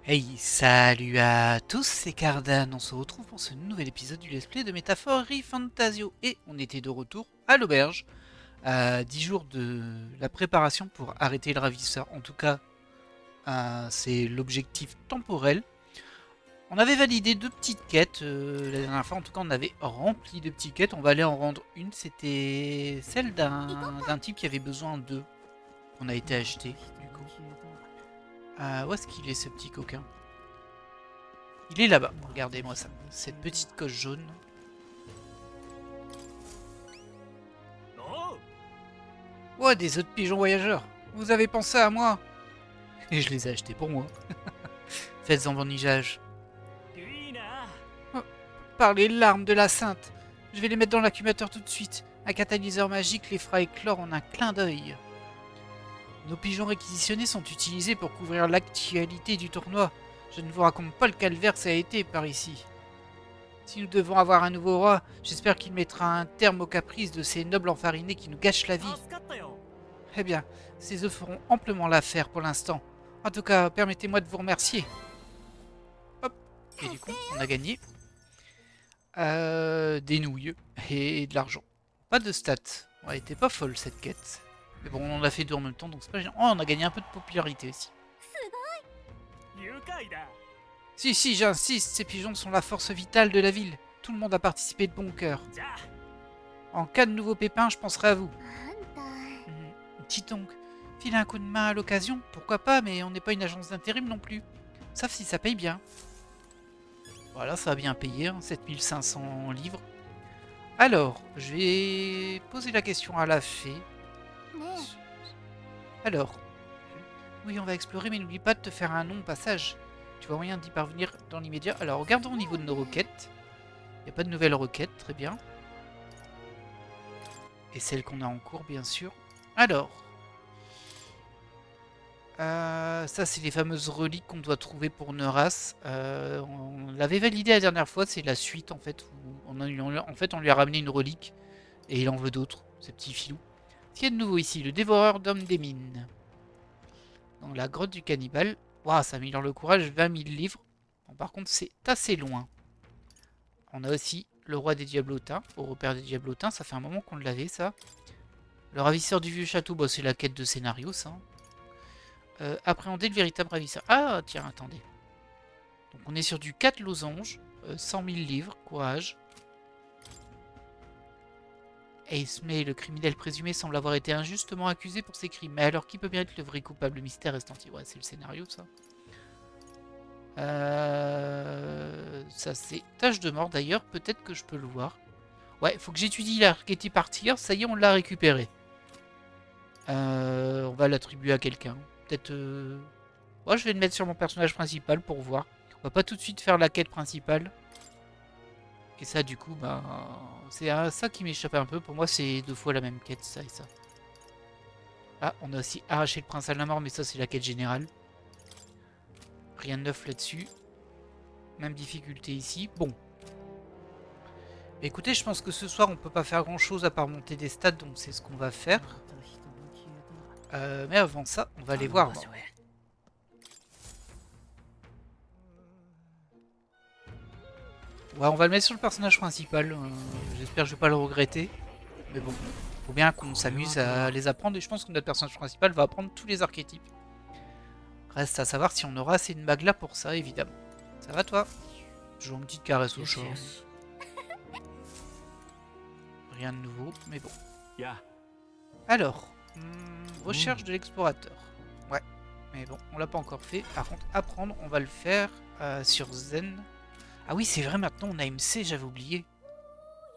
Hey, salut à tous, c'est Cardan, on se retrouve pour ce nouvel épisode du Let's Play de Métaphorie Fantasio. Et on était de retour à l'auberge, à 10 jours de la préparation pour arrêter le ravisseur. En tout cas, c'est l'objectif temporel. On avait validé deux petites quêtes la dernière fois, en tout cas on avait rempli deux petites quêtes. On va aller en rendre une, c'était celle d'un type qui avait besoin d'eux, qu'on a été acheté du coup. Où est-ce qu'il est ce petit coquin? Il est là-bas, regardez-moi ça, cette petite coche jaune. Oh, des œufs de pigeons voyageurs. Vous avez pensé à moi. Et je les ai achetés pour moi. Faites-en bon usage. Oh, par les larmes de la sainte. Je vais les mettre dans l'accumulateur tout de suite. Un catalyseur magique les fera éclore en un clin d'œil. Nos pigeons réquisitionnés sont utilisés pour couvrir l'actualité du tournoi. Je ne vous raconte pas le calvaire que ça a été par ici. Si nous devons avoir un nouveau roi, j'espère qu'il mettra un terme aux caprices de ces nobles enfarinés qui nous gâchent la vie. Eh bien, ces œufs feront amplement l'affaire pour l'instant. En tout cas, permettez-moi de vous remercier. Hop. Et du coup, on a gagné des nouilles et de l'argent. Pas de stats. Elle était pas folle cette quête. Mais bon, on en a fait deux en même temps, donc c'est pas gênant. Oh, on a gagné un peu de popularité aussi. Si, j'insiste, ces pigeons sont la force vitale de la ville. Tout le monde a participé de bon cœur. En cas de nouveaux pépins, je penserai à vous. Dis donc, filer un coup de main à l'occasion, pourquoi pas, mais on n'est pas une agence d'intérim non plus. Sauf si ça paye bien. Voilà, ça va bien payer, hein, 7500 livres. Alors, je vais poser la question à la fée. Alors, oui, on va explorer, mais n'oublie pas de te faire un nom au passage. Tu vois moyen d'y parvenir dans l'immédiat. Alors, regardons au niveau de nos requêtes. Il n'y a pas de nouvelles requêtes, très bien. Et celles qu'on a en cours, bien sûr. Alors, ça, c'est les fameuses reliques qu'on doit trouver pour Neuras. On l'avait validé la dernière fois, c'est la suite en fait. Où on lui a ramené une relique et il en veut d'autres, ces petits filous. Ce qu'il y a de nouveau ici, le dévoreur d'hommes des mines. Dans la grotte du cannibale. Waouh, ça améliore le courage, 20 000 livres. Bon, par contre, c'est assez loin. On a aussi le roi des diablotins, au repère des diablotins. Ça fait un moment qu'on l'avait, ça. Le ravisseur du vieux château, bah, c'est la quête de scénario, ça. Appréhender le véritable ravisseur. Ah, tiens, attendez. Donc on est sur du 4 losanges, 100 000 livres, courage. Ace May, le criminel présumé, semble avoir été injustement accusé pour ses crimes. Mais alors, qui peut bien être le vrai coupable? Le mystère reste entier. Ouais, c'est le scénario, ça. Ça, c'est tâche de mort, d'ailleurs. Peut-être que je peux le voir. Ouais, faut que j'étudie l'archétype artilleur. Ça y est, on l'a récupéré. On va l'attribuer à quelqu'un. Peut-être... Ouais, je vais le mettre sur mon personnage principal pour voir. On va pas tout de suite faire la quête principale. Et ça, du coup, bah, c'est ça qui m'échappe un peu. Pour moi, c'est deux fois la même quête, ça et ça. Ah, on a aussi arraché le prince à la mort, mais ça, c'est la quête générale. Rien de neuf là-dessus. Même difficulté ici. Bon. Mais écoutez, je pense que ce soir, on peut pas faire grand-chose à part monter des stats, donc c'est ce qu'on va faire. Mais avant ça, on va aller voir. Ouais, on va le mettre sur le personnage principal. J'espère que je vais pas le regretter. Mais bon, faut bien qu'on s'amuse à les apprendre. Et je pense que notre personnage principal va apprendre tous les archétypes. Reste à savoir si on aura assez de mag là pour ça, évidemment. Ça va toi? Toujours une petite caresse au chat. Rien de nouveau, mais bon. Alors, recherche de l'explorateur. Ouais, mais bon, on l'a pas encore fait. Par contre, apprendre, on va le faire sur Zen. Ah oui, c'est vrai, maintenant on a MC, j'avais oublié.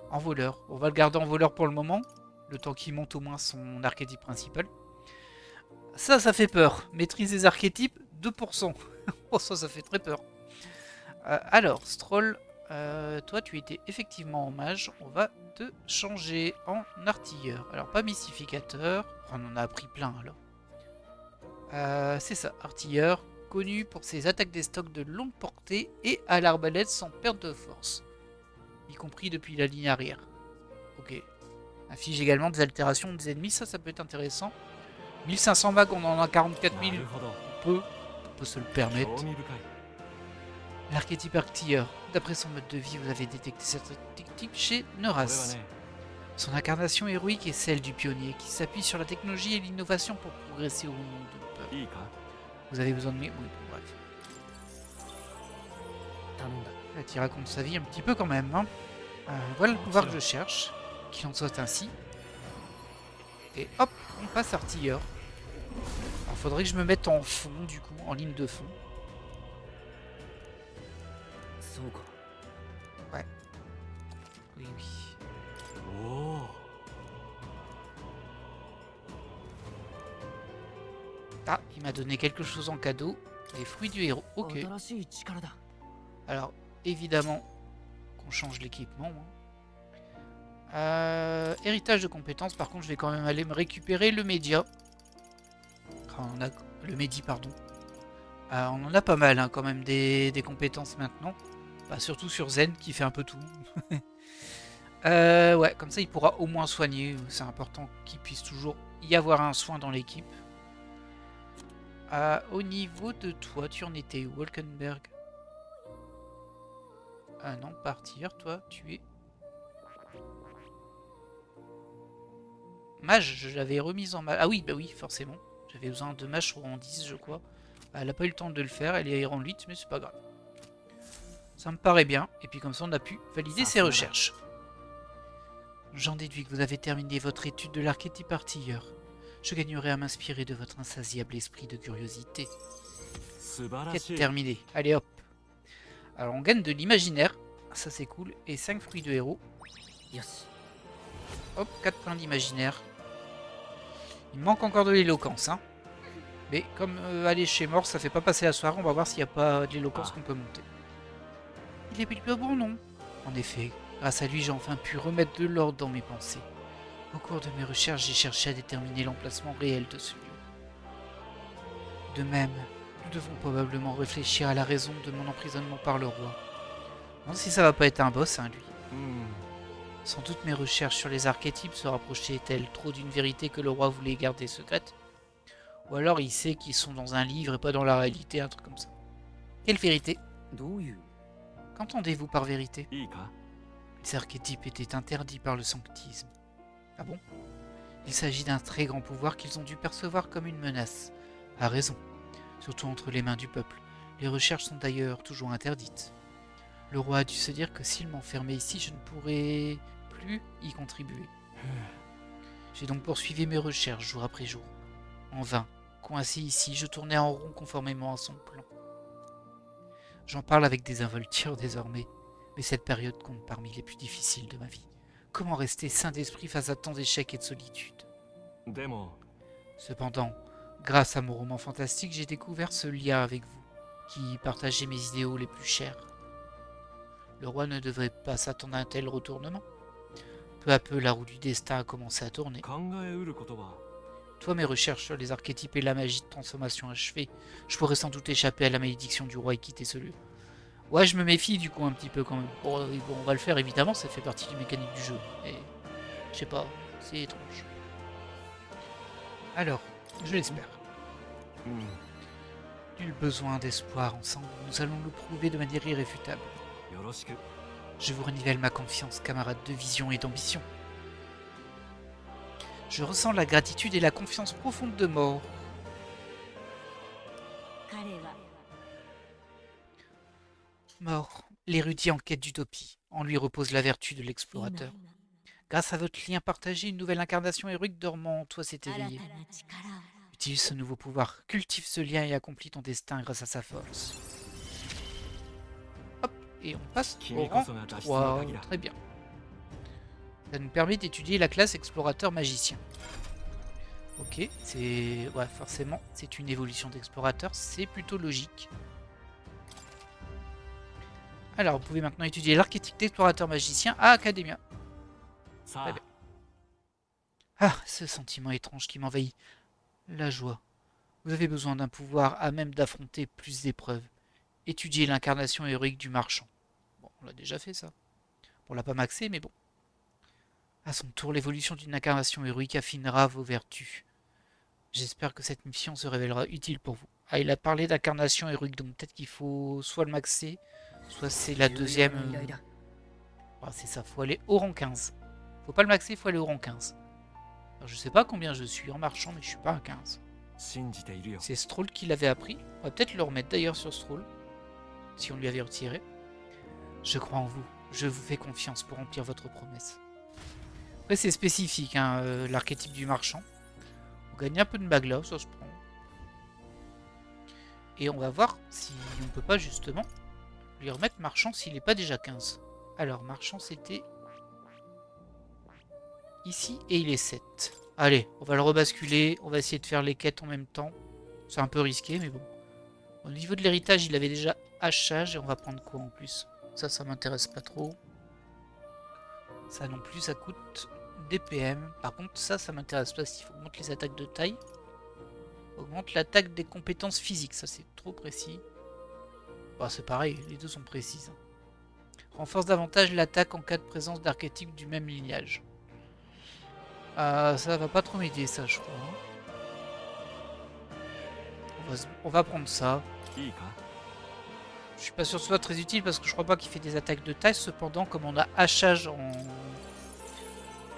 En voleur. On va le garder en voleur pour le moment. Le temps qu'il monte au moins son archétype principal. Ça fait peur. Maîtrise des archétypes, 2%. Oh, ça fait très peur. Alors, Stroll, toi, tu étais effectivement en mage. On va te changer en artilleur. Alors, pas mystificateur. On en a appris plein, alors. C'est ça, artilleur. Connu pour ses attaques des stocks de longue portée et à l'arbalète sans perte de force. Y compris depuis la ligne arrière. Ok. Affiche également des altérations des ennemis. Ça peut être intéressant. 1500 mags, on en a 44 000. On peut se le permettre. L'archétype artilleur. D'après son mode de vie, vous avez détecté cette technique chez Neuras. Son incarnation héroïque est celle du pionnier, qui s'appuie sur la technologie et l'innovation pour progresser au nom de peuple. Vous avez besoin de... Oui, bon, bref. Il raconte sa vie un petit peu quand même. Hein. Voilà le pouvoir que je cherche. Qu'il en soit ainsi. Et hop, on passe artilleur. Alors faudrait que je me mette en fond, du coup, en ligne de fond. Ouais. Oui, oui. Ah, il m'a donné quelque chose en cadeau. Les fruits du héros. Ok. Alors, évidemment, qu'on change l'équipement. Héritage de compétences. Par contre, je vais quand même aller me récupérer le média. Enfin, le médi, pardon. On en a pas mal, hein, quand même, des compétences maintenant. Bah, surtout sur Zen, qui fait un peu tout. Ouais, comme ça, il pourra au moins soigner. C'est important qu'il puisse toujours y avoir un soin dans l'équipe. Au niveau de toi, tu en étais où, Wolkenberg? Ah non, partir, toi, tu es... Mage, je l'avais remise en mage. Ah oui, bah oui, forcément. J'avais besoin de mage en 10, je crois. Bah, elle n'a pas eu le temps de le faire, elle est en 8, mais c'est pas grave. Ça me paraît bien, et puis comme ça on a pu valider ses recherches. J'en déduis que vous avez terminé votre étude de l'archétype artilleur. Je gagnerai à m'inspirer de votre insatiable esprit de curiosité. Quête terminée. Allez hop. Alors on gagne de l'imaginaire, ça c'est cool, et 5 fruits de héros. Hop, 4 points d'imaginaire. Il me manque encore de l'éloquence, hein. Mais comme aller chez Mort, ça fait pas passer la soirée, on va voir s'il n'y a pas de l'éloquence qu'on peut monter. Il est plutôt bon, non? En effet, grâce à lui, j'ai enfin pu remettre de l'ordre dans mes pensées. Au cours de mes recherches, j'ai cherché à déterminer l'emplacement réel de ce lieu. De même, nous devons probablement réfléchir à la raison de mon emprisonnement par le roi. Non, si ça va pas être un boss, hein, lui. Sans doute mes recherches sur les archétypes se rapprochaient-elles trop d'une vérité que le roi voulait garder secrète. Ou alors il sait qu'ils sont dans un livre et pas dans la réalité, un truc comme ça. Quelle vérité? Qu'entendez-vous par vérité? Les archétypes étaient interdits par le sanctisme. Ah bon? Il s'agit d'un très grand pouvoir qu'ils ont dû percevoir comme une menace. À raison, surtout entre les mains du peuple. Les recherches sont d'ailleurs toujours interdites. Le roi a dû se dire que s'il m'enfermait ici, je ne pourrais plus y contribuer. J'ai donc poursuivi mes recherches jour après jour. En vain, coincé ici, je tournais en rond conformément à son plan. J'en parle avec désinvolture désormais, mais cette période compte parmi les plus difficiles de ma vie. Comment rester sain d'esprit face à tant d'échecs et de solitude? Cependant, grâce à mon roman fantastique, j'ai découvert ce lien avec vous, qui partagez mes idéaux les plus chers. Le roi ne devrait pas s'attendre à un tel retournement. Peu à peu, la roue du destin a commencé à tourner. Toi, mes recherches sur les archétypes et la magie de transformation achevée, je pourrais sans doute échapper à la malédiction du roi et quitter ce lieu. Ouais, je me méfie du coup un petit peu quand même. Bon, on va le faire évidemment, ça fait partie du mécanique du jeu. Et je sais pas, c'est étrange. Alors, je l'espère. Nul besoin d'espoir ensemble, nous allons le prouver de manière irréfutable. Je vous renouvelle ma confiance, camarade de vision et d'ambition. Je ressens la gratitude et la confiance profonde de Mort. Mort, l'érudit en quête d'utopie. En lui repose la vertu de l'explorateur. Grâce à votre lien partagé, une nouvelle incarnation héroïque dormant en toi s'est éveillée. Utilise ce nouveau pouvoir, cultive ce lien et accomplis ton destin grâce à sa force. Hop, et on passe au rang 3. Très bien. Ça nous permet d'étudier la classe explorateur magicien. Ok, c'est... Ouais, forcément, c'est une évolution d'explorateur, c'est plutôt logique. Alors, vous pouvez maintenant étudier l'archétype d'explorateur magicien à Academia. Très bien. Ah, ce sentiment étrange qui m'envahit. La joie. Vous avez besoin d'un pouvoir à même d'affronter plus d'épreuves. Étudier l'incarnation héroïque du marchand. Bon, on l'a déjà fait ça. On l'a pas maxé, mais bon. À son tour, l'évolution d'une incarnation héroïque affinera vos vertus. J'espère que cette mission se révélera utile pour vous. Ah, il a parlé d'incarnation héroïque, donc peut-être qu'il faut soit le maxer, soit c'est la deuxième... Ah, c'est ça, faut aller au rang 15. Faut pas le maxer, faut aller au rang 15. Alors, je sais pas combien je suis en marchant, mais je suis pas à 15. C'est Stroll qui l'avait appris. On va peut-être le remettre d'ailleurs sur Stroll, si on lui avait retiré. Je crois en vous. Je vous fais confiance pour remplir votre promesse. Après, c'est spécifique, hein, l'archétype du marchand. On gagne un peu de bague là, ça se prend. Et on va voir si on peut pas justement lui remettre marchand s'il n'est pas déjà 15. Alors, marchand, c'était ici et il est 7. Allez, on va le rebasculer. On va essayer de faire les quêtes en même temps. C'est un peu risqué, mais bon. Au niveau de l'héritage, il avait déjà hachage et on va prendre quoi en plus? Ça m'intéresse pas trop. Ça non plus, ça coûte des PM. Par contre, ça m'intéresse pas. S'il faut augmenter les attaques de taille. Augmente l'attaque des compétences physiques. Ça, c'est trop précis. Bon, c'est pareil, les deux sont précises. Renforce davantage l'attaque en cas de présence d'archétypes du même lignage. Ça va pas trop m'aider, ça, je crois. On va prendre ça. Je suis pas sûr que ce soit très utile parce que je crois pas qu'il fait des attaques de taille. Cependant, comme on a hachage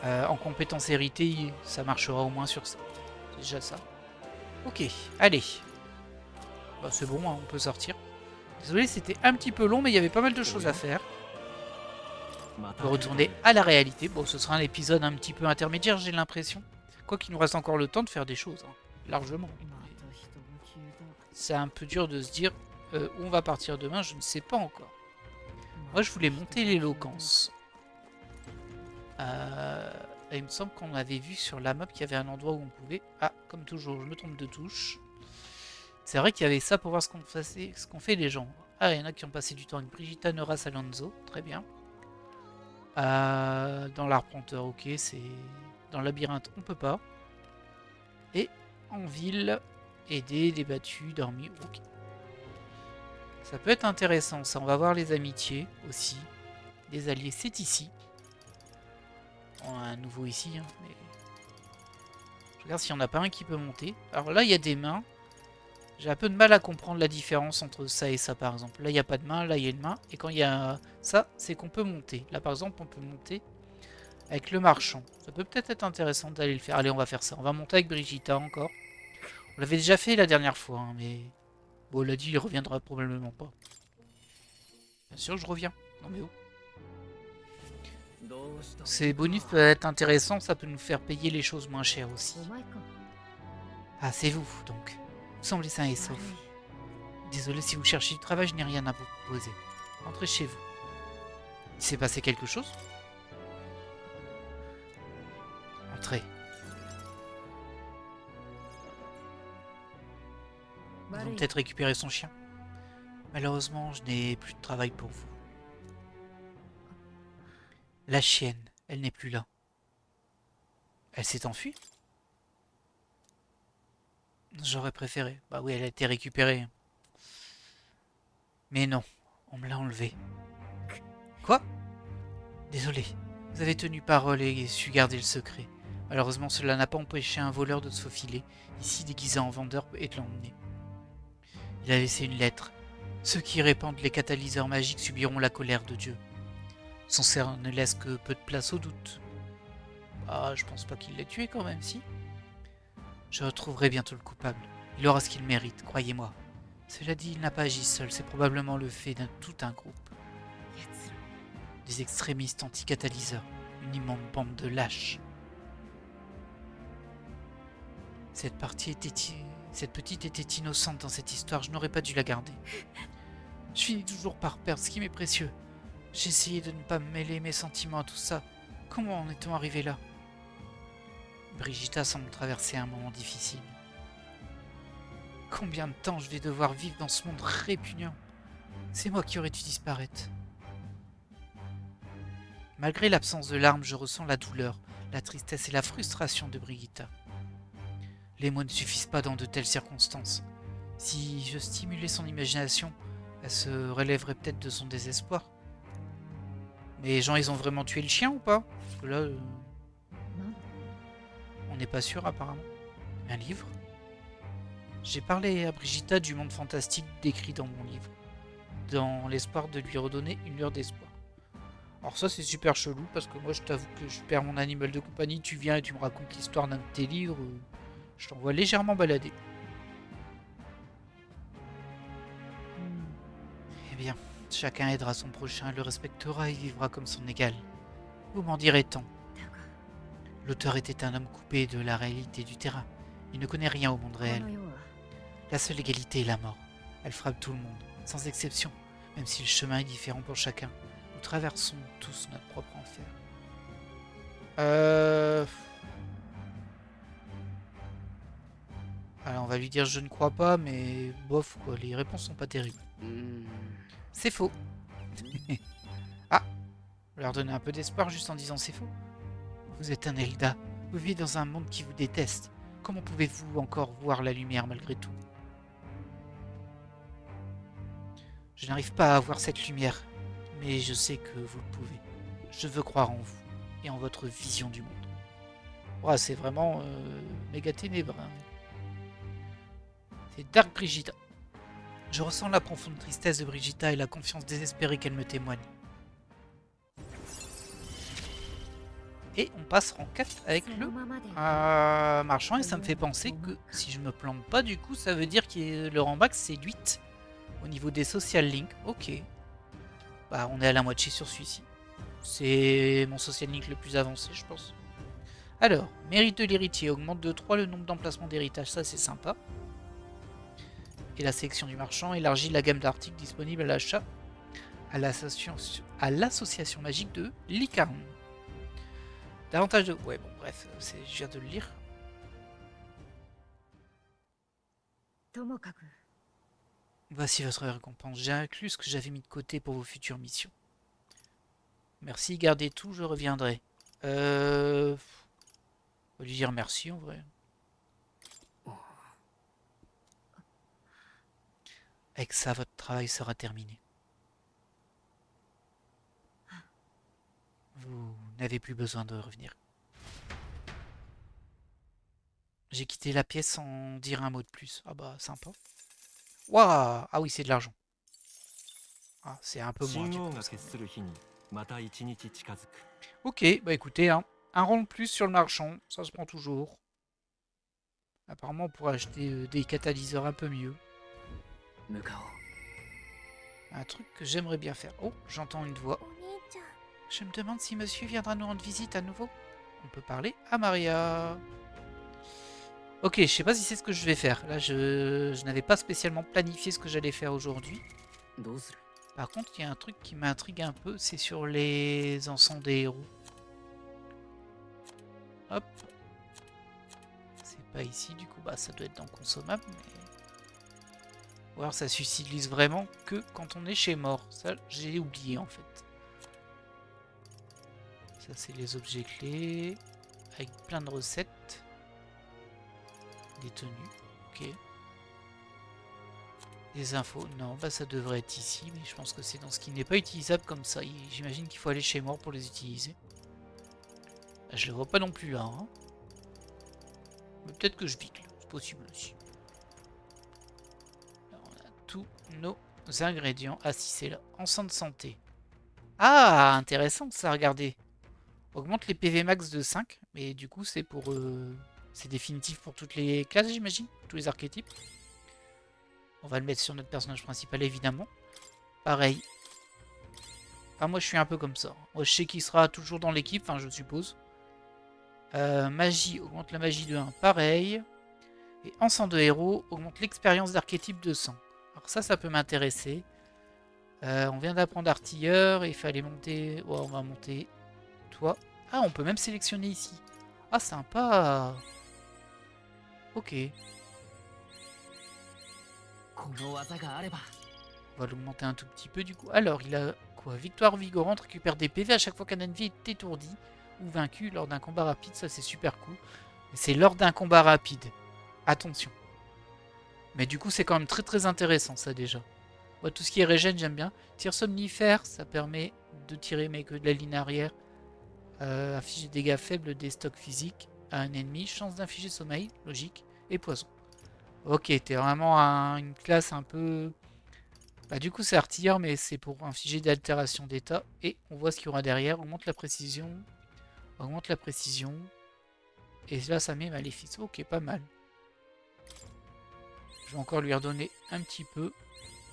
en compétences héritées, ça marchera au moins sur ça. C'est déjà ça. Ok, allez. Bah, c'est bon, hein, on peut sortir. Désolé, c'était un petit peu long, mais il y avait pas mal de choses à faire. On peut retourner à la réalité. Bon, ce sera un épisode un petit peu intermédiaire, j'ai l'impression. Quoi qu'il nous reste encore le temps de faire des choses, hein, largement. C'est un peu dur de se dire où on va partir demain, je ne sais pas encore. Moi, je voulais monter l'éloquence. Il me semble qu'on avait vu sur la map qu'il y avait un endroit où on pouvait... Ah, comme toujours, je me trompe de touche. C'est vrai qu'il y avait ça pour voir ce qu'on fait les gens. Ah, il y en a qui ont passé du temps avec Brigitta, Neuras, Alonso. Très bien. Dans l'arpenteur, ok, c'est... Dans le labyrinthe, on peut pas. Et en ville, aider, débattu, dormir, ok. Ça peut être intéressant, ça. On va voir les amitiés aussi. Les alliés, c'est ici. On a un nouveau ici, hein, mais... Je regarde s'il n'y en a pas un qui peut monter. Alors là, il y a des mains. J'ai un peu de mal à comprendre la différence entre ça et ça, par exemple. Là, il n'y a pas de main, là, il y a une main. Et quand il y a ça, c'est qu'on peut monter. Là, par exemple, on peut monter avec le marchand. Ça peut peut-être être intéressant d'aller le faire. Allez, on va faire ça. On va monter avec Brigitta encore. On l'avait déjà fait la dernière fois, hein, mais... Bon, on l'a dit, il reviendra probablement pas. Bien sûr, je reviens. Non mais oh. Ces bonus peuvent être intéressants, ça peut nous faire payer les choses moins chères aussi. Ah, c'est vous, donc. Vous semblez sain et sauf. Désolé si vous cherchez du travail, je n'ai rien à vous proposer. Entrez chez vous. Il s'est passé quelque chose? Entrez. Ils vont peut-être récupérer son chien. Malheureusement, je n'ai plus de travail pour vous. La chienne, elle n'est plus là. Elle s'est enfuie? J'aurais préféré. Bah oui, elle a été récupérée. Mais non, on me l'a enlevée. Quoi? Désolé. Vous avez tenu parole et su garder le secret. Malheureusement, cela n'a pas empêché un voleur de se faufiler, ici déguisé en vendeur, et de l'emmener. Il a laissé une lettre. Ceux qui répandent les catalyseurs magiques subiront la colère de Dieu. Son cerf ne laisse que peu de place au doute. Ah, je pense pas qu'il l'ait tué quand même, si. Je retrouverai bientôt le coupable. Il aura ce qu'il mérite, croyez-moi. Cela dit, il n'a pas agi seul, c'est probablement le fait d'un tout un groupe. Des extrémistes anti-catalyseurs, une immonde bande de lâches. Cette petite était innocente dans cette histoire, je n'aurais pas dû la garder. Je finis toujours par perdre ce qui m'est précieux. J'ai essayé de ne pas me mêler mes sentiments à tout ça. Comment en est-on arrivé là? Brigitta semble traverser un moment difficile. Combien de temps je vais devoir vivre dans ce monde répugnant? C'est moi qui aurais dû disparaître. Malgré l'absence de larmes, je ressens la douleur, la tristesse et la frustration de Brigitta. Les mots ne suffisent pas dans de telles circonstances. Si je stimulais son imagination, elle se relèverait peut-être de son désespoir. Mais les gens, ils ont vraiment tué le chien ou pas? Parce que là, on n'est pas sûr apparemment. Un livre? J'ai parlé à Brigitta du monde fantastique décrit dans mon livre, dans l'espoir de lui redonner une lueur d'espoir. Alors ça c'est super chelou parce que moi je t'avoue que je perds mon animal de compagnie, tu viens et tu me racontes l'histoire d'un de tes livres, je t'envoie légèrement balader. Eh bien, chacun aidera son prochain, le respectera et vivra comme son égal. Vous m'en direz tant. L'auteur était un homme coupé de la réalité du terrain. Il ne connaît rien au monde réel. La seule égalité est la mort. Elle frappe tout le monde, sans exception, même si le chemin est différent pour chacun. Nous traversons tous notre propre enfer. Alors on va lui dire je ne crois pas, mais bof quoi, les réponses sont pas terribles. C'est faux. Ah, on va leur donner un peu d'espoir juste en disant c'est faux. Vous êtes un Elda, vous vivez dans un monde qui vous déteste. Comment pouvez-vous encore voir la lumière malgré tout? Je n'arrive pas à voir cette lumière, mais je sais que vous le pouvez. Je veux croire en vous et en votre vision du monde. Ouais, c'est vraiment méga ténébreux. Hein. C'est Dark Brigitta. Je ressens la profonde tristesse de Brigitta et la confiance désespérée qu'elle me témoigne. Et on passe rang 4 avec le marchand et ça me fait penser que si je me plante pas du coup ça veut dire que le rang max c'est 8 au niveau des social links. Ok. Bah on est à la moitié sur celui-ci. C'est mon social link le plus avancé je pense. Alors, mérite de l'héritier augmente de 3 le nombre d'emplacements d'héritage, ça c'est sympa. Et la sélection du marchand élargit la gamme d'articles disponibles à l'achat à l'association magique de Licaron. Davantage de... Ouais, bon, bref, je viens de le lire. Voici votre récompense. J'ai inclus ce que j'avais mis de côté pour vos futures missions. Merci, gardez tout, je reviendrai. On va lui dire merci en vrai. Avec ça, votre travail sera terminé. Vous n'avez plus besoin de revenir. J'ai quitté la pièce sans dire un mot de plus. Ah bah, sympa. Waouh! Ah oui, c'est de l'argent. Ah, c'est un peu moins. Ok, bah écoutez, hein, un rang de plus sur le marchand, ça se prend toujours. Apparemment, on pourrait acheter des catalyseurs un peu mieux. Un truc que j'aimerais bien faire. Oh, j'entends une voix. Je me demande si monsieur viendra nous rendre visite à nouveau. On peut parler à Maria. Ok, je sais pas si c'est ce que je vais faire. Là, je n'avais pas spécialement planifié ce que j'allais faire aujourd'hui. Par contre, il y a un truc qui m'intrigue un peu, c'est sur les encens des héros. Hop. C'est pas ici, du coup, bah ça doit être dans consommable, mais... Ou alors ça s'utilise vraiment que quand on est chez mort. Ça, j'ai oublié en fait. Ça, c'est les objets clés. Avec plein de recettes. Des tenues. Ok. Des infos. Non, bah ça devrait être ici. Mais je pense que c'est dans ce qui n'est pas utilisable comme ça. J'imagine qu'il faut aller chez mort pour les utiliser. Bah, je les vois pas non plus là. Hein. Mais peut-être que je bicle. C'est possible aussi. Là, on a tous nos ingrédients. Ah si, c'est là. Encens de santé. Ah, intéressant ça, regardez. Augmente les PV max de 5, mais du coup c'est pour... c'est définitif pour toutes les classes j'imagine, tous les archétypes. On va le mettre sur notre personnage principal évidemment. Pareil. Ah moi je suis un peu comme ça. Moi je sais qu'il sera toujours dans l'équipe, enfin je suppose. Magie, augmente la magie de 1, pareil. Et encens de héros, augmente l'expérience d'archétype de 100. Alors ça peut m'intéresser. On vient d'apprendre artilleur, et il fallait monter... Ouais, on va monter... Toi. Ah, on peut même sélectionner ici. Ah, sympa. Ok. On va l'augmenter un tout petit peu du coup. Alors, il a quoi? Victoire vigorante, récupère des PV à chaque fois qu'un ennemi est étourdi ou vaincu lors d'un combat rapide. Ça, c'est super cool. C'est lors d'un combat rapide. Attention. Mais du coup, c'est quand même très très intéressant ça déjà. Ouais, tout ce qui est régène, j'aime bien. Tir somnifère, ça permet de tirer mais que de la ligne arrière. Infliger dégâts faibles des stocks physiques à un ennemi. Chance d'infliger sommeil, logique. Et poison. Ok, t'es vraiment une classe un peu... Bah, du coup, c'est artilleur, mais c'est pour infliger des altérations d'état. Et on voit ce qu'il y aura derrière. Augmente la précision. Augmente la précision. Et là, ça met maléfice. Ok, pas mal. Je vais encore lui redonner un petit peu.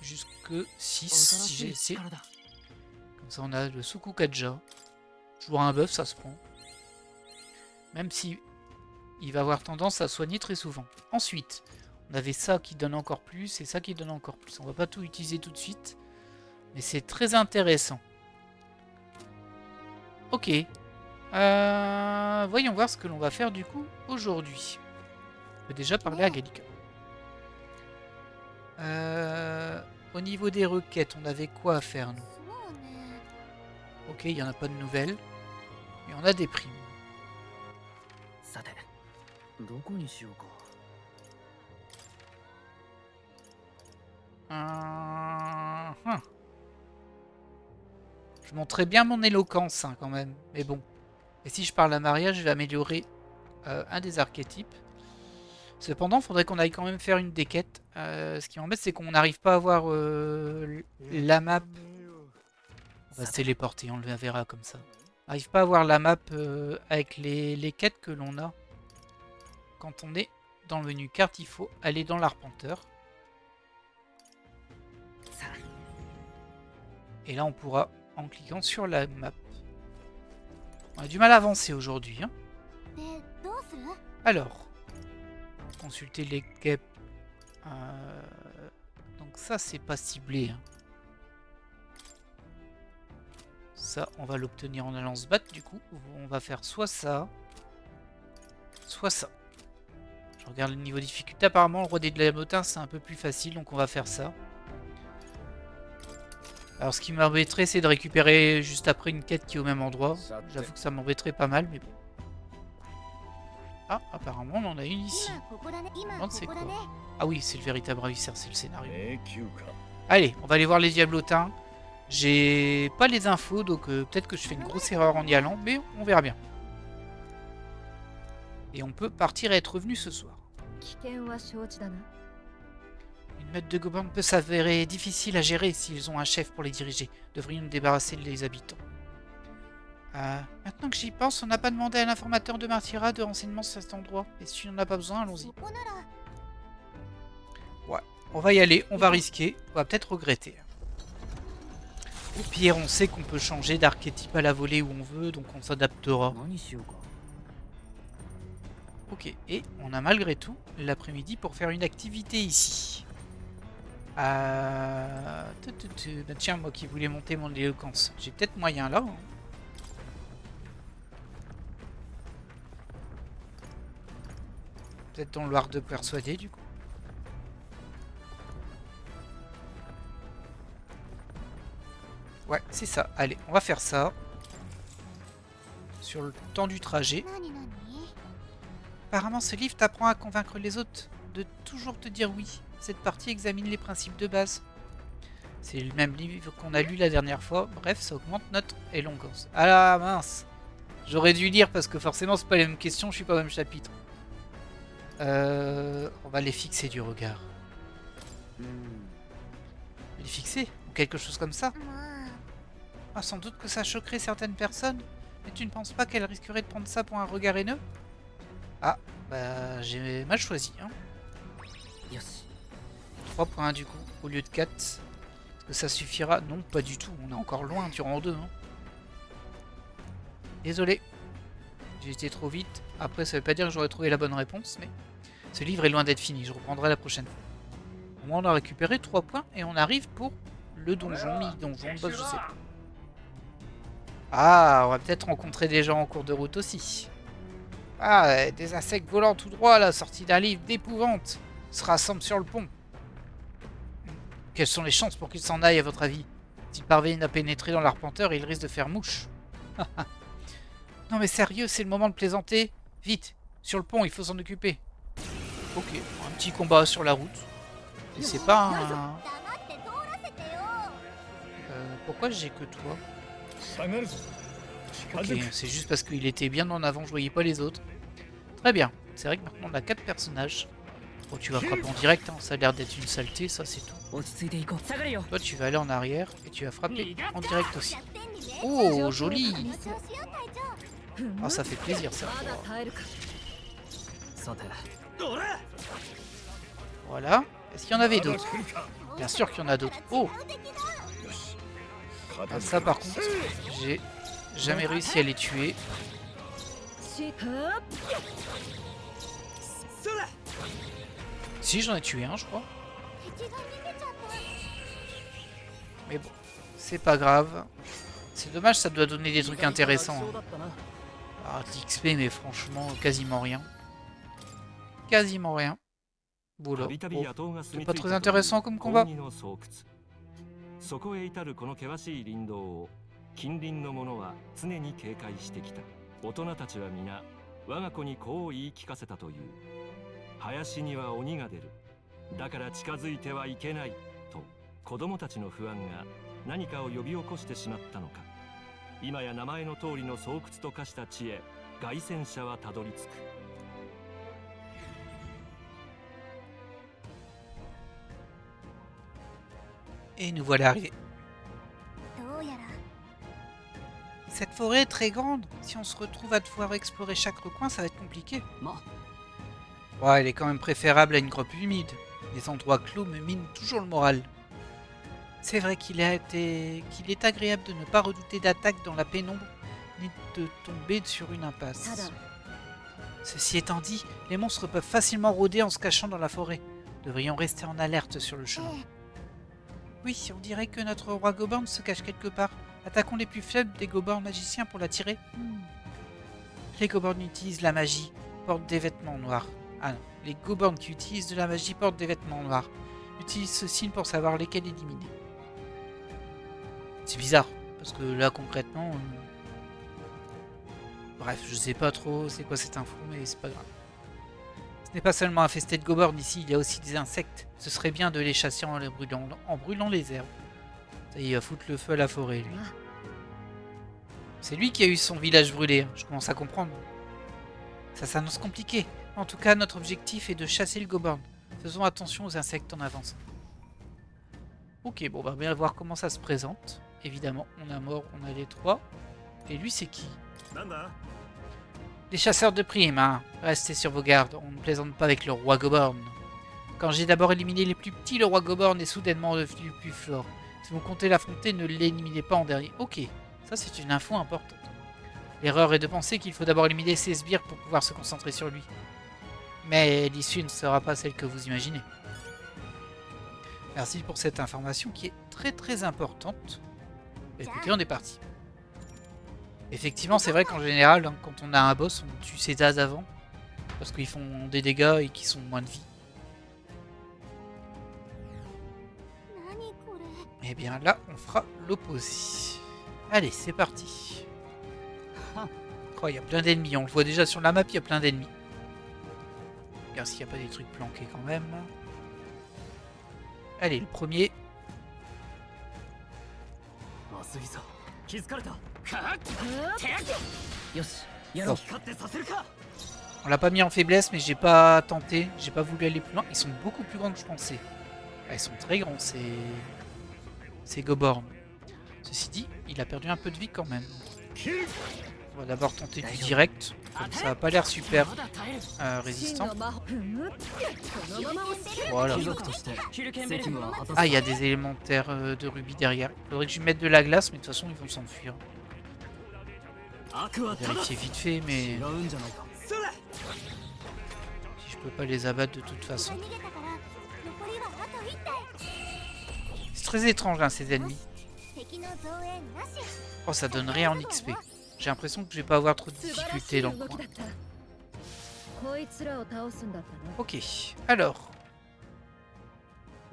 Jusque 6 si j'ai essayé. Comme ça, on a le Sukukaja. Toujours un buff, ça se prend. Même si il va avoir tendance à soigner très souvent. Ensuite, on avait ça qui donne encore plus et ça qui donne encore plus. On va pas tout utiliser tout de suite. Mais c'est très intéressant. Ok. Voyons voir ce que l'on va faire du coup aujourd'hui. On peut déjà parler à Gallica. Au niveau des requêtes, on avait quoi à faire nous? Ok, il n'y en a pas de nouvelles. Mais on a des primes. Je montrais bien mon éloquence hein, quand même. Mais bon. Et si je parle à Maria, je vais améliorer un des archétypes. Cependant, il faudrait qu'on aille quand même faire une des quêtes. Ce qui m'embête, c'est qu'on n'arrive pas à voir la map. On va se téléporter, on le verra comme ça. On n'arrive pas à voir la map avec les quêtes que l'on a. Quand on est dans le menu carte, il faut aller dans l'arpenteur. Et là, on pourra, en cliquant sur la map. On a du mal à avancer aujourd'hui. Hein. Alors, consulter les guêpes. Donc ça, c'est pas ciblé. Hein. Ça, on va l'obtenir en allant se battre, du coup. On va faire soit ça, soit ça. Je regarde le niveau de difficulté. Apparemment, le roi des Dlamotins, c'est un peu plus facile, donc on va faire ça. Alors, ce qui m'embêterait, c'est de récupérer juste après une quête qui est au même endroit. J'avoue que ça m'embêterait pas mal, mais bon. Ah, apparemment, on en a une ici. C'est quoi? Ah oui, c'est le véritable ravisseur, c'est le scénario. Allez, on va aller voir les Diablotins. J'ai pas les infos, donc peut-être que je fais une grosse erreur en y allant, mais on verra bien. Et on peut partir et être revenu ce soir. Une meute de gobernes peut s'avérer difficile à gérer s'ils ont un chef pour les diriger. Devrions nous débarrasser des habitants. Maintenant que j'y pense, on n'a pas demandé à l'informateur de Martyra de renseignements sur cet endroit. Et si on n'a pas besoin, allons-y. Ouais, on va y aller, on va risquer, on va peut-être regretter. Au pire, on sait qu'on peut changer d'archétype à la volée où on veut, donc on s'adaptera. Ok, et on a malgré tout l'après-midi pour faire une activité ici. Bah tiens, moi qui voulais monter mon éloquence, j'ai peut-être moyen là. Hein. Peut-être dans l'art de persuader du coup. Ouais, c'est ça. Allez, on va faire ça. Sur le temps du trajet. Apparemment, ce livre t'apprend à convaincre les autres de toujours te dire oui. Cette partie examine les principes de base. C'est le même livre qu'on a lu la dernière fois. Bref, ça augmente notre éloquence. Ah là, mince. J'aurais dû lire parce que forcément, c'est pas les mêmes questions, je suis pas au même chapitre. On va les fixer du regard. Les fixer? Ou quelque chose comme ça? Ah, sans doute que ça choquerait certaines personnes. Mais tu ne penses pas qu'elle risquerait de prendre ça pour un regard haineux? Ah, bah j'ai mal choisi. Hein. 3 points du coup, au lieu de 4. Est-ce que ça suffira? Non, pas du tout. On est encore loin durant 2. Hein. Désolé. J'ai été trop vite. Après, ça veut pas dire que j'aurais trouvé la bonne réponse, mais ce livre est loin d'être fini. Je reprendrai la prochaine fois. Au moins, on a récupéré 3 points et on arrive pour le donjon, mi-donjon, boss, je sais pas. Ah, on va peut-être rencontrer des gens en cours de route aussi. Ah, des insectes volants tout droit, là, sortis d'un livre d'épouvante, se rassemblent sur le pont. Quelles sont les chances pour qu'ils s'en aillent, à votre avis? S'ils parviennent à pénétrer dans l'arpenteur, ils risquent de faire mouche. Non mais sérieux, c'est le moment de plaisanter. Vite, sur le pont, il faut s'en occuper. Ok, un petit combat sur la route. Et c'est pas un... pourquoi j'ai que toi? Ok, c'est juste parce qu'il était bien en avant, je voyais pas les autres. Très bien, c'est vrai que maintenant on a 4 personnages. Bon, tu vas frapper en direct, hein. Ça a l'air d'être une saleté, ça c'est tout. Toi, tu vas aller en arrière et tu vas frapper en direct aussi. Oh, joli! Ah, ça fait plaisir, ça. Voilà. Est-ce qu'il y en avait d'autres? Bien sûr qu'il y en a d'autres. Oh! Ah, ça, par contre, j'ai jamais réussi à les tuer. Si, j'en ai tué un, je crois. Mais bon, c'est pas grave. C'est dommage, ça doit donner des trucs intéressants. Ah, de l'XP, mais franchement, quasiment rien. Quasiment rien. Voilà. Bon, c'est pas très intéressant comme combat. そこへ至るこの険しい林道を近隣の者は常に警戒してきた。大人たちは皆我が子にこう言い聞かせたという。林には鬼が出る。だから近づいてはいけないと子供たちの不安が何かを呼び起こしてしまったのか。今や名前の通りの巣窟と化した地へ凱旋者はたどり着く。 Et nous voilà arrivés. Cette forêt est très grande. Si on se retrouve à devoir explorer chaque recoin, ça va être compliqué. Ouais, elle est quand même préférable à une grotte humide. Les endroits clos me minent toujours le moral. C'est vrai qu'il est agréable de ne pas redouter d'attaque dans la pénombre, ni de tomber sur une impasse. Ceci étant dit, les monstres peuvent facilement rôder en se cachant dans la forêt. Devrions rester en alerte sur le chemin. Oui, on dirait que notre roi Goborn se cache quelque part. Attaquons les plus faibles des Goborn magiciens pour l'attirer. Les Goborn utilisent la magie, portent des vêtements noirs. Ah non, les Goborn qui utilisent de la magie portent des vêtements noirs. Utilisent ce signe pour savoir lesquels éliminer. C'est bizarre, parce que là concrètement... Bref, je sais pas trop c'est quoi cette info, mais c'est pas grave. Ce n'est pas seulement infesté de Goborn ici, il y a aussi des insectes. Ce serait bien de les chasser en brûlant les herbes. Ça, il va foutre le feu à la forêt, lui. C'est lui qui a eu son village brûlé, hein. Je commence à comprendre. Ça s'annonce compliqué. En tout cas, notre objectif est de chasser le Goborn. Faisons attention aux insectes en avançant. Ok, bon, on va bien voir comment ça se présente. Évidemment, on a mort, on a les trois. Et lui, c'est qui? Les chasseurs de primes, hein. Restez sur vos gardes, on ne plaisante pas avec le roi Goborn. Quand j'ai d'abord éliminé les plus petits, le roi Goborn est soudainement devenu plus fort. Si vous comptez l'affronter, ne l'éliminez pas en dernier. Ok, ça c'est une info importante. L'erreur est de penser qu'il faut d'abord éliminer ses sbires pour pouvoir se concentrer sur lui. Mais l'issue ne sera pas celle que vous imaginez. Merci pour cette information qui est très importante. Écoutez, on est parti. Effectivement, c'est vrai qu'en général, hein, quand on a un boss, on tue ses as avant. Parce qu'ils font des dégâts et qu'ils sont moins de vie. Et bien là, on fera l'opposé. Allez, c'est parti. Oh, il y a plein d'ennemis. On le voit déjà sur la map, il y a plein d'ennemis. Regarde s'il n'y a pas des trucs planqués quand même. Allez, le premier. Bon. On l'a pas mis en faiblesse, mais j'ai pas tenté. J'ai pas voulu aller plus loin. Ils sont beaucoup plus grands que je pensais. Ah, ils sont très grands, c'est Goborn. Ceci dit, il a perdu un peu de vie quand même. On va d'abord tenter du direct. Comme ça a pas l'air super résistant. Voilà. Ah, il y a des élémentaires de rubis derrière. Il faudrait que je mette de la glace, mais de toute façon, ils vont s'enfuir. Vérifier vite fait, mais... Si je peux pas les abattre de toute façon. C'est très étrange, hein, ces ennemis. Oh, ça donne rien en XP. J'ai l'impression que je vais pas avoir trop de difficultés dans le coin. Ok, alors.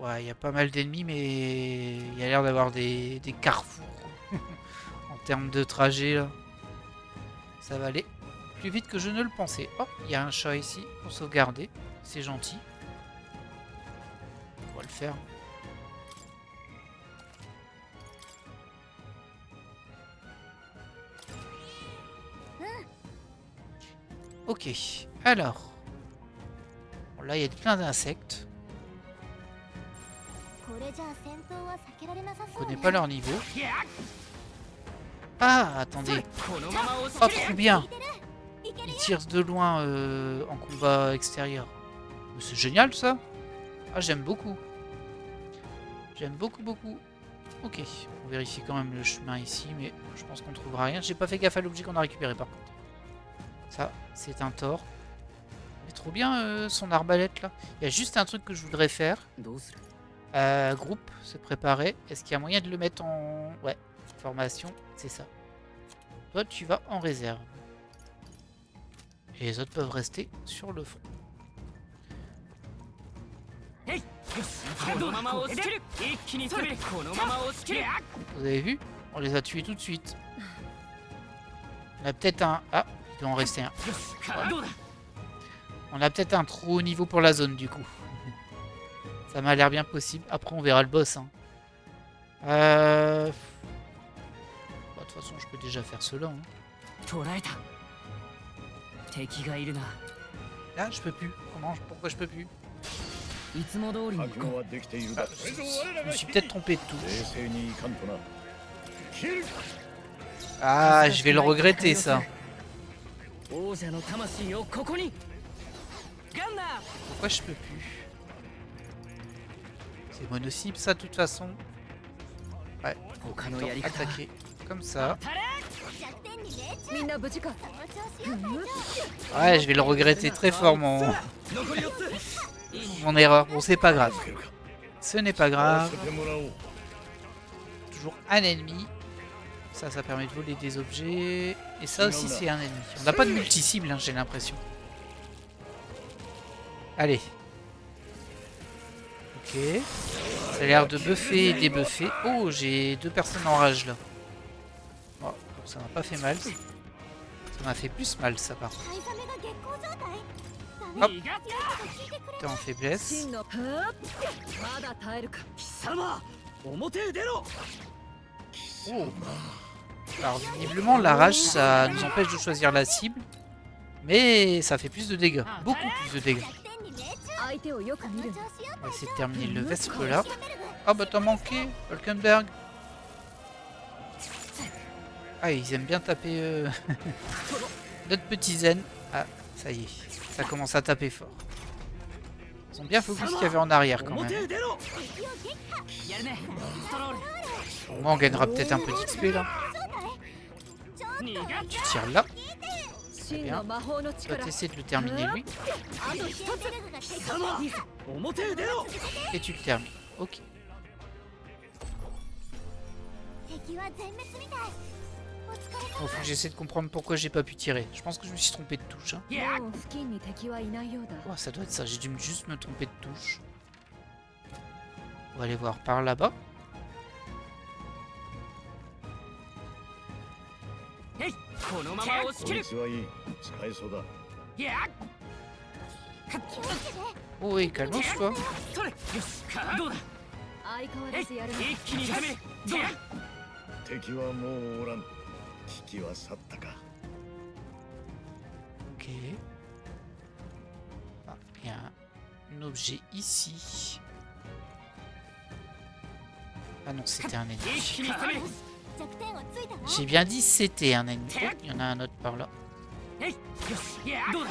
Ouais, il y a pas mal d'ennemis, mais il y a l'air d'avoir des carrefours. En termes de trajet, là. Ça va aller plus vite que je ne le pensais. Oh, il y a un chat ici pour sauvegarder. C'est gentil. On va le faire. Ok, alors. Bon, là, il y a plein d'insectes. Je connais pas leur niveau. Ah, attendez. Oh, trop bien. Ils tirent de loin en combat extérieur. C'est génial, ça. Ah, j'aime beaucoup. J'aime beaucoup, beaucoup. Ok, on vérifie quand même le chemin ici, mais je pense qu'on trouvera rien. J'ai pas fait gaffe à l'objet qu'on a récupéré, par contre. Ça, c'est un tort. Mais trop bien, son arbalète, là. Il y a juste un truc que je voudrais faire. Groupe, se préparer. Est-ce qu'il y a moyen de le mettre en... Ouais, formation, c'est ça. Toi, tu vas en réserve. Et les autres peuvent rester sur le front. Vous avez vu? On les a tués tout de suite. On a peut-être un... Ah, il doit en rester un. Voilà. On a peut-être un trop haut niveau pour la zone, du coup. Ça m'a l'air bien possible. Après, on verra le boss. Hein. Bah, de toute façon, je peux déjà faire cela. Hein. Là, je peux plus. Comment? Pourquoi je peux plus? Je me suis peut-être trompé de touche. Ah, je vais le regretter, ça. Pourquoi je peux plus? C'est mono-cible, ça, de toute façon. Ouais, attaquer comme ça. Ouais, je vais le regretter très fort, mon erreur. Bon, c'est pas grave. Ce n'est pas grave. Toujours un ennemi. Ça permet de voler des objets. Et ça aussi, c'est un ennemi. On n'a pas de multi-cible, hein, j'ai l'impression. Allez. Ok. Ça a l'air de buffer et débuffer. Oh, j'ai 2 personnes en rage, là. Oh, ça m'a pas fait mal. Ça m'a fait plus mal, ça, par contre. Hop. T'es en faiblesse. Oh. Alors, visiblement, la rage, ça nous empêche de choisir la cible. Mais ça fait plus de dégâts. Beaucoup plus de dégâts. On va essayer de terminer le Vespe là. Ah bah t'as manqué, Hulkenberg. Ah, ils aiment bien taper notre petit zen. Ah, ça y est, ça commence à taper fort. Ils ont bien focus ce qu'il y avait en arrière quand même. Au moins on gagnera peut-être un peu d'XP là. Tu tires là. Très bien. Tu vas essayer de le terminer lui. Et tu le termines. Ok. Oh, faut que j'essaie de comprendre pourquoi j'ai pas pu tirer. Je pense que je me suis trompé de touche. Hein. Oh, ça doit être ça. J'ai dû juste me tromper de touche. On va aller voir par là-bas. Oh oui, calme-toi. Ok. Ah, il y a un objet ici. Ah non, c'était un ennemi. J'ai bien dit c'était un ennemi. Oh, il y en a un autre par là.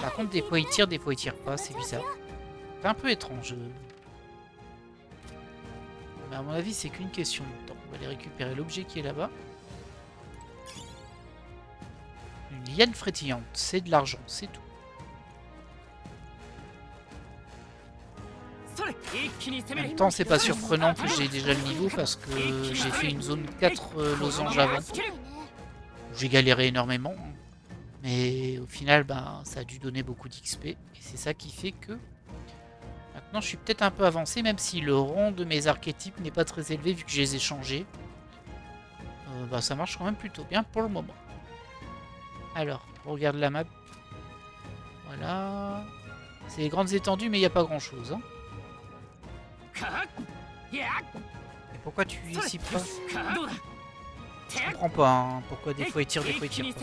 Par contre, des fois il tire, des fois il tire pas, c'est bizarre. C'est un peu étrange. Mais à mon avis, c'est qu'une question de temps. On va aller récupérer l'objet qui est là-bas. Une liane frétillante, c'est de l'argent, c'est tout. En même temps, c'est pas surprenant que j'ai déjà le niveau parce que j'ai fait une zone 4 losanges avant. J'ai galéré énormément. Mais au final, ben, ça a dû donner beaucoup d'XP. Et c'est ça qui fait que maintenant je suis peut-être un peu avancé, même si le rang de mes archétypes n'est pas très élevé vu que je les ai changés. Bah, ça marche quand même plutôt bien pour le moment. Alors, on regarde la map. Voilà. C'est les grandes étendues, mais il n'y a pas grand-chose. Hein. Et pourquoi tu ici pas? Je comprends pas hein, pourquoi des fois il tire, des fois il tire pas.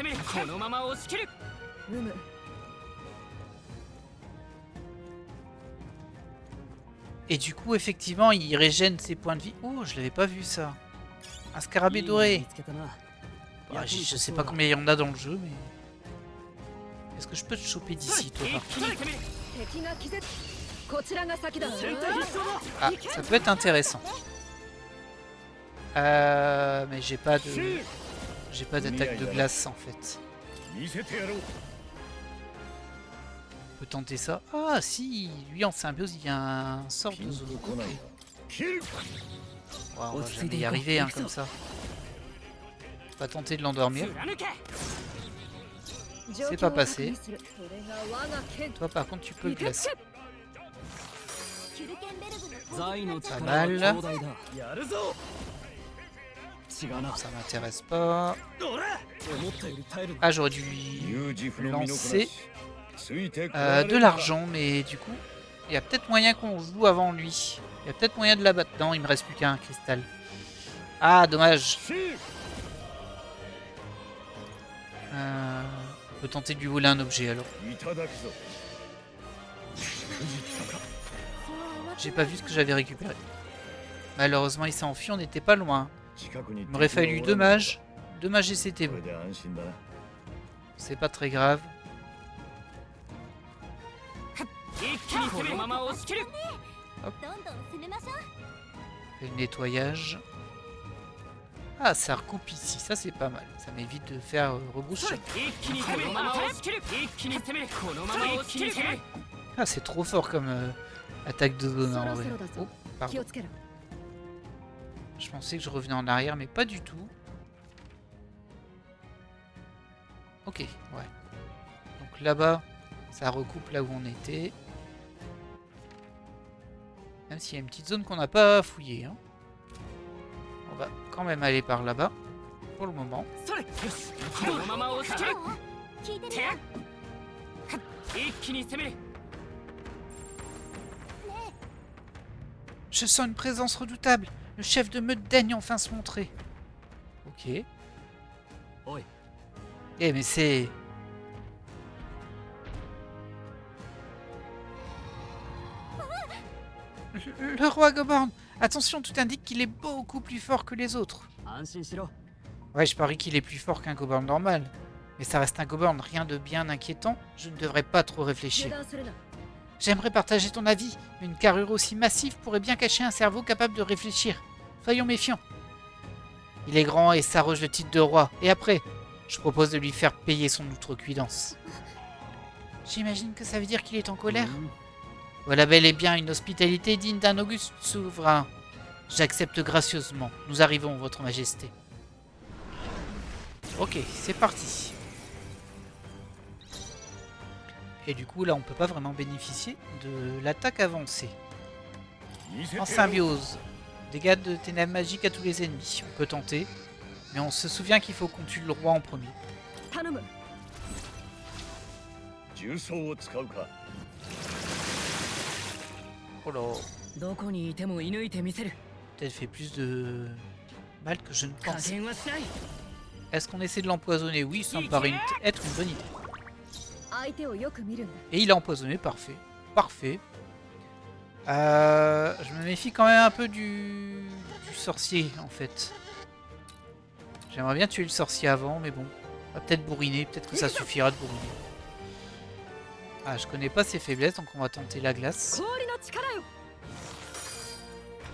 Et du coup, effectivement, il régène ses points de vie. Oh, je l'avais pas vu ça. Un scarabée doré. Ah, je sais pas combien il y en a dans le jeu, mais... Est-ce que je peux te choper d'ici, toi, par contre? Ah, ça peut être intéressant. Mais j'ai pas de... J'ai pas d'attaque de glace, en fait. On peut tenter ça. Ah, si! Lui, en symbiose, il y a un sort de zone. Wow, on va jamais y arriver, hein, comme ça. On va tenter de l'endormir. C'est pas passé. Toi, par contre, tu peux le glacer. Pas mal. Ça m'intéresse pas. Ah, j'aurais dû lui lancer de l'argent, mais du coup, il y a peut-être moyen qu'on joue avant lui. Il y a peut-être moyen de l'abattre. Non, il me reste plus qu'un cristal. Ah, dommage. On peut tenter de lui voler un objet alors. J'ai pas vu ce que j'avais récupéré. Malheureusement, il s'est enfui, on n'était pas loin. Il m'aurait fallu 2 mages. 2 mages et c'était bon. C'est pas très grave. Hop. Fait le nettoyage. Ah, ça recoupe ici, ça c'est pas mal. Ça m'évite de faire rebrousser. Ah, c'est trop fort comme attaque de zone en vrai. Oh, pardon. Je pensais que je revenais en arrière, mais pas du tout. Ok, ouais. Donc là-bas, ça recoupe là où on était. Même s'il y a une petite zone qu'on n'a pas fouillée. Hein. On va quand même aller par là-bas. Pour le moment. Je sens une présence redoutable. Le chef de meute daigne enfin se montrer. Ok. Eh mais c'est... Le roi Goborn. Attention, tout indique qu'il est beaucoup plus fort que les autres. Ouais, je parie qu'il est plus fort qu'un Goborn normal. Mais ça reste un Goborn, rien de bien inquiétant. Je ne devrais pas trop réfléchir. J'aimerais partager ton avis, mais une carrure aussi massive pourrait bien cacher un cerveau capable de réfléchir. Soyons méfiants. Il est grand et s'arroge le titre de roi. Et après, je propose de lui faire payer son outrecuidance. J'imagine que ça veut dire qu'il est en colère. Voilà bel et bien une hospitalité digne d'un auguste souverain. J'accepte gracieusement. Nous arrivons, votre majesté. Ok, c'est parti. Et du coup, là, on peut pas vraiment bénéficier de l'attaque avancée. En symbiose. Dégâts de ténèbres magiques à tous les ennemis. On peut tenter. Mais on se souvient qu'il faut qu'on tue le roi en premier. Oh là. Peut-être fait plus de mal que je ne pensais. Est-ce qu'on essaie de l'empoisonner? Oui, ça me paraît être une bonne idée. Et il a empoisonné, parfait. Parfait. Je me méfie quand même un peu du sorcier, en fait. J'aimerais bien tuer le sorcier avant, mais bon. On va peut-être bourriner, peut-être que ça suffira de bourriner. Ah, je connais pas ses faiblesses, donc on va tenter la glace.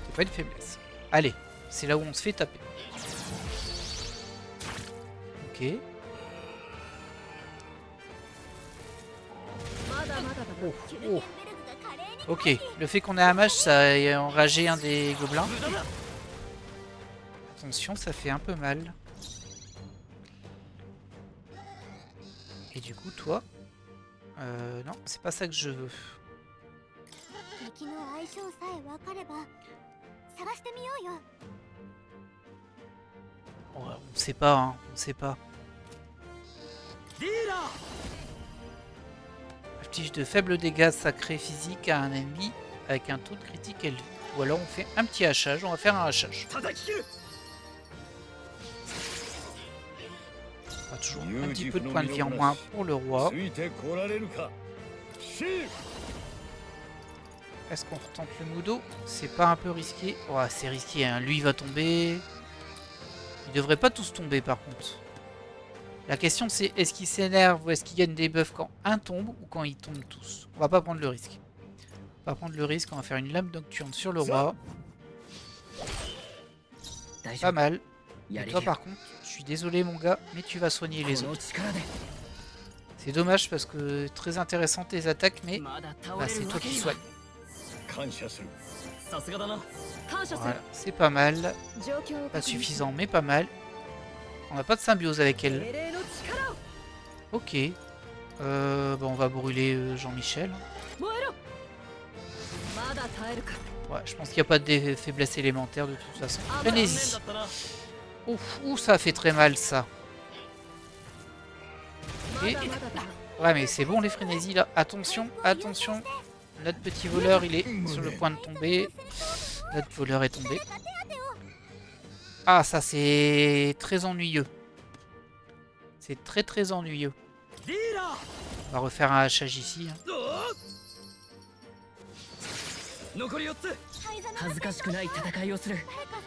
C'est pas une faiblesse. Allez, c'est là où on se fait taper. Ok. Oh, oh. Ok, le fait qu'on ait un mage, ça a enragé un des gobelins. Attention, ça fait un peu mal. Et du coup, toi... non, c'est pas ça que je veux. Oh, on sait pas, hein, on sait pas. Affiche de faibles dégâts sacrés physiques à un ennemi avec un taux de critique élevé. Ou alors on fait un petit hachage, on va faire un hachage. Toujours un petit peu de points de vie en moins pour le roi. Est-ce qu'on retente le Mudo? C'est pas un peu risqué? Ouais, c'est risqué, hein. Lui, il va tomber. Ils devraient pas tous tomber, par contre. La question, c'est est-ce qu'il s'énerve ou est-ce qu'il gagne des buffs quand un tombe ou quand ils tombent tous? On va pas prendre le risque. On va prendre le risque, on va faire une lame nocturne sur le roi. Pas mal. Et toi, par contre, je suis désolé, mon gars, mais tu vas soigner les autres. C'est dommage parce que très intéressant tes attaques, mais bah, c'est toi qui soignes. Voilà, c'est pas mal. Pas suffisant, mais pas mal. On n'a pas de symbiose avec elle. Ok. Bah, on va brûler Jean-Michel. Ouais, je pense qu'il n'y a pas de faiblesse élémentaire de toute façon. Frénésie. Ouf, ouh, ça fait très mal ça. Et... ouais, mais c'est bon les frénésies là. Attention, attention. Notre petit voleur, il est sur le point de tomber. Notre voleur est tombé. Ah, ça c'est très ennuyeux. C'est très très ennuyeux. On va refaire un hachage ici. Hein.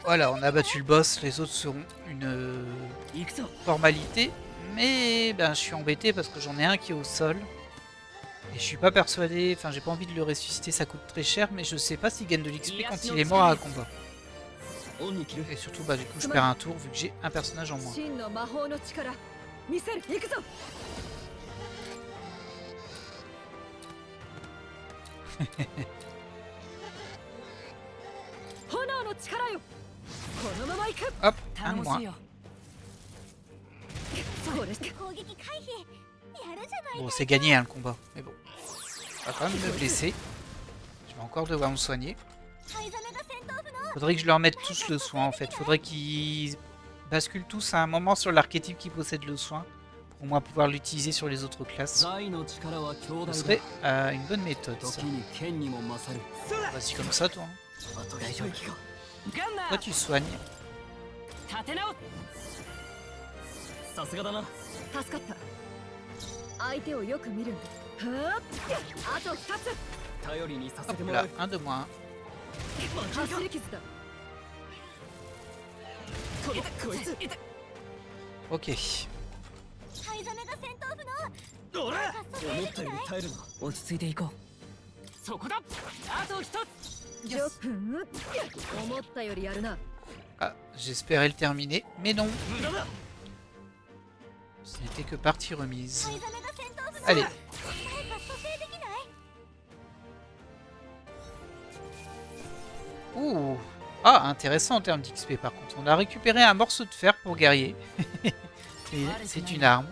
Voilà, on a battu le boss. Les autres seront une formalité. Mais ben, je suis embêté parce que j'en ai un qui est au sol. Et je suis pas persuadé, enfin j'ai pas envie de le ressusciter, ça coûte très cher, mais je sais pas s'il gagne de l'XP quand il est mort à un combat. Et surtout, bah du coup je perds un tour vu que j'ai un personnage en moins. Hop, un de moins. Bon, c'est gagné hein, le combat, mais bon. On va quand même me blesser. Je vais encore devoir me soigner. Faudrait que je leur mette tous le soin en fait. Faudrait qu'ils basculent tous à un moment sur l'archétype qui possède le soin. Pour au moins pouvoir l'utiliser sur les autres classes. Ce serait une bonne méthode ça. Vas-y comme ça toi. Toi tu soignes. Hop là, un de moins. Ok. Ah, j'espérais le terminer, mais non. Ce n'était que partie remise. Allez. Ouh. Ah, intéressant en termes d'XP par contre. On a récupéré un morceau de fer pour guerrier. C'est une arme.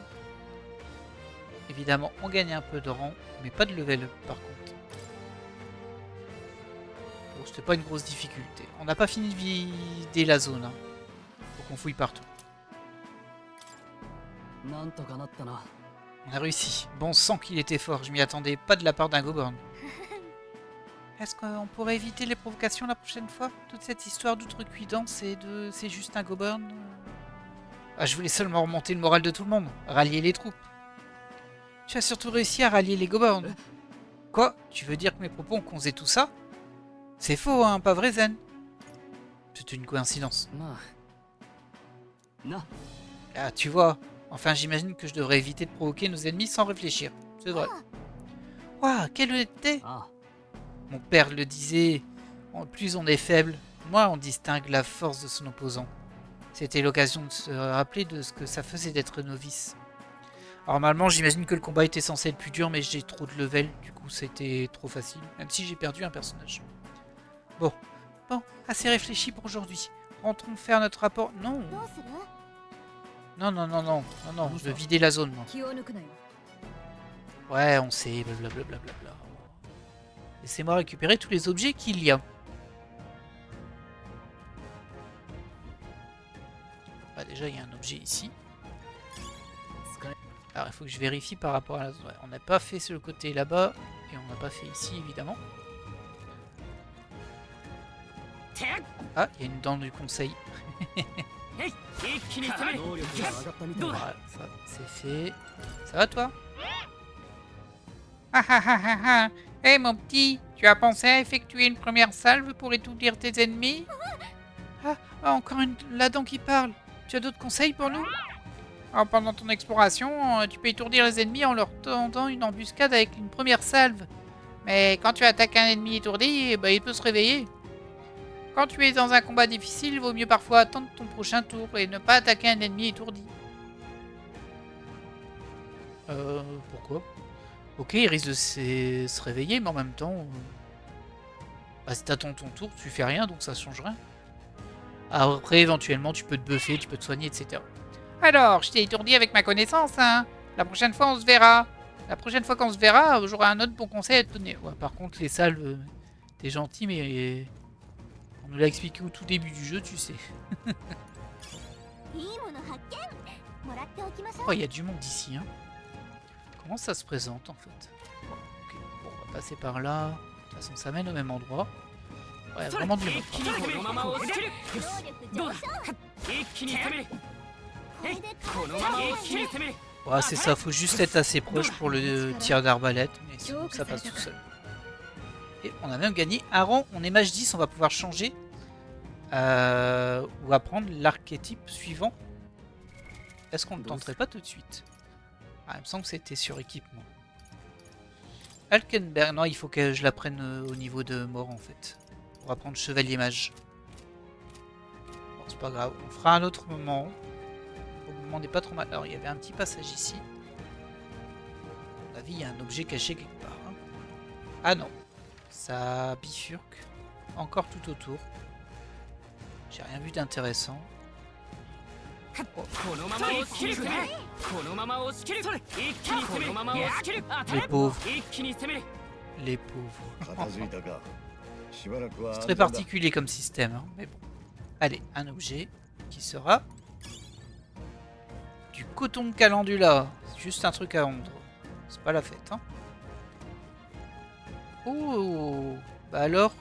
Évidemment, on gagne un peu de rang, mais pas de level up par contre. Bon, c'était pas une grosse difficulté. On n'a pas fini de vider la zone. Hein. Faut qu'on fouille partout. On a réussi. Bon sang qu'il était fort, je m'y attendais pas de la part d'un Goborn. Est-ce qu'on pourrait éviter les provocations la prochaine fois? Toute cette histoire d'outrecuidance et de c'est juste un Goborn. Ah, je voulais seulement remonter le moral de tout le monde, rallier les troupes. Tu as surtout réussi à rallier les Goborn. Quoi? Tu veux dire que mes propos ont causé tout ça? C'est faux, hein, pas vrai Zen? C'est une coïncidence. Ah, tu vois. Enfin, j'imagine que je devrais éviter de provoquer nos ennemis sans réfléchir. C'est vrai. Waouh, quelle honnêteté! Mon père le disait, plus on est faible, moins on distingue la force de son opposant. C'était l'occasion de se rappeler de ce que ça faisait d'être novice. Alors, normalement, j'imagine que le combat était censé être plus dur, mais j'ai trop de level, du coup c'était trop facile, même si j'ai perdu un personnage. Bon, assez réfléchi pour aujourd'hui. Rentrons faire notre rapport. Non. Non, je veux vider la zone, moi. Ouais, on sait, blablabla. Laissez-moi récupérer tous les objets qu'il y a. Bah déjà, il y a un objet ici. Alors, il faut que je vérifie par rapport à la zone. Ouais, on n'a pas fait ce côté là-bas, et on n'a pas fait ici, évidemment. Ah, il y a une dent du conseil. Voilà, ça c'est fait. Ça va toi? Hé mon petit, tu as pensé à effectuer une première salve pour étourdir tes ennemis? Encore la dent qui parle. Tu as d'autres conseils pour nous? Pendant ton exploration, tu peux étourdir les ennemis en leur tendant une embuscade avec une première salve. Mais quand tu attaques un ennemi étourdi, il peut se réveiller. Quand tu es dans un combat difficile, il vaut mieux parfois attendre ton prochain tour et ne pas attaquer un ennemi étourdi. Pourquoi? Ok, il risque de se réveiller, mais en même temps... si t'attends ton tour, tu fais rien, donc ça change rien. Après, éventuellement, tu peux te buffer, tu peux te soigner, etc. Alors, je t'ai étourdi avec ma connaissance, hein. La prochaine fois, on se verra. La prochaine fois qu'on se verra, j'aurai un autre bon conseil à te donner. Ouais, par contre, les salves, t'es gentil, mais... On nous l'a expliqué au tout début du jeu, tu sais. Oh, il y a du monde ici, hein. Comment ça se présente, en fait? Ok, bon, on va passer par là. De toute façon, ça mène au même endroit. Ouais, vraiment du monde. Ouais, c'est ça, faut juste être assez proche pour le tir d'arbalète, mais sinon ça passe tout seul. Et on a même gagné un rang, on est mage 10, on va pouvoir changer ou apprendre l'archétype suivant. Est-ce qu'on ne le tenterait pas tout de suite? Il me semble que c'était sur équipement. Alkenberg, non, il faut que je l'apprenne au niveau de mort en fait. Pour apprendre chevalier mage. Bon, c'est pas grave, on fera un autre moment. Le moment n'est pas trop mal. Alors, il y avait un petit passage ici. À mon avis, il y a un objet caché quelque part. Hein. Ah non. Ça bifurque. Encore tout autour. J'ai rien vu d'intéressant. Oh. Les pauvres. Les pauvres. C'est très particulier comme système. Hein, mais bon. Allez, un objet qui sera... du coton de calendula. C'est juste un truc à vendre. C'est pas la fête, hein. Oh, bah alors.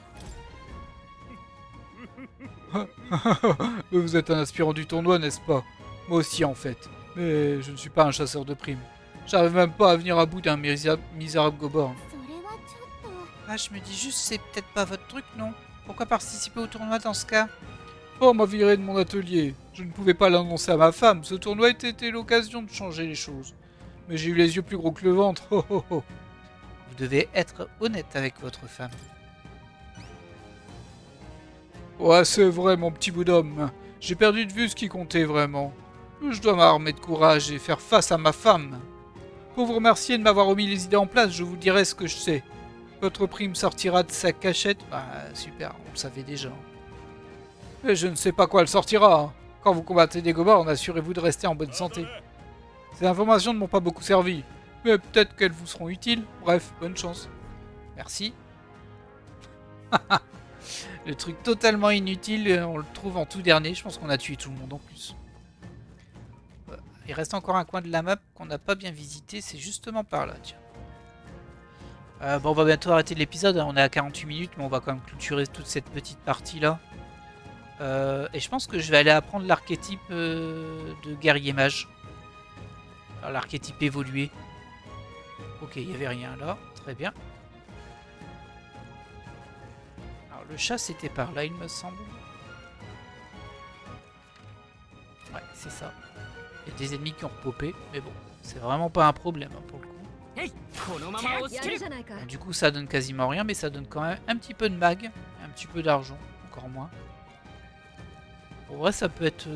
Vous êtes un aspirant du tournoi, n'est-ce pas? Moi aussi, en fait. Mais je ne suis pas un chasseur de primes. J'arrive même pas à venir à bout d'un misérable gobard. Je me dis juste, c'est peut-être pas votre truc, non? Pourquoi participer au tournoi dans ce cas? On m'a viré de mon atelier. Je ne pouvais pas l'annoncer à ma femme. Ce tournoi était l'occasion de changer les choses. Mais j'ai eu les yeux plus gros que le ventre. Oh, oh, oh. Vous devez être honnête avec votre femme. Ouais, c'est vrai, mon petit bout d'homme. J'ai perdu de vue ce qui comptait vraiment. Je dois m'armer de courage et faire face à ma femme. Pour vous remercier de m'avoir remis les idées en place, je vous dirai ce que je sais. Votre prime sortira de sa cachette. Super, on le savait déjà. Mais je ne sais pas quoi elle sortira. Quand vous combattez des gobards, assurez-vous de rester en bonne santé. Ces informations ne m'ont pas beaucoup servi, mais peut-être qu'elles vous seront utiles. Bref, bonne chance. Merci. Le truc totalement inutile, on le trouve en tout dernier. Je pense qu'on a tué tout le monde en plus. Il reste encore un coin de la map qu'on n'a pas bien visité. C'est justement par là, tiens. Bon, on va bientôt arrêter l'épisode. On est à 48 minutes, mais on va quand même clôturer toute cette petite partie-là. Et je pense que je vais aller apprendre l'archétype de guerrier mage. L'archétype évolué. Ok, il n'y avait rien là. Très bien. Alors le chat c'était par là il me semble. Ouais, c'est ça. Il y a des ennemis qui ont repopé, mais bon, c'est vraiment pas un problème hein, pour le coup. Bon, du coup ça donne quasiment rien, mais ça donne quand même un petit peu de mag, un petit peu d'argent, encore moins. En vrai ça peut être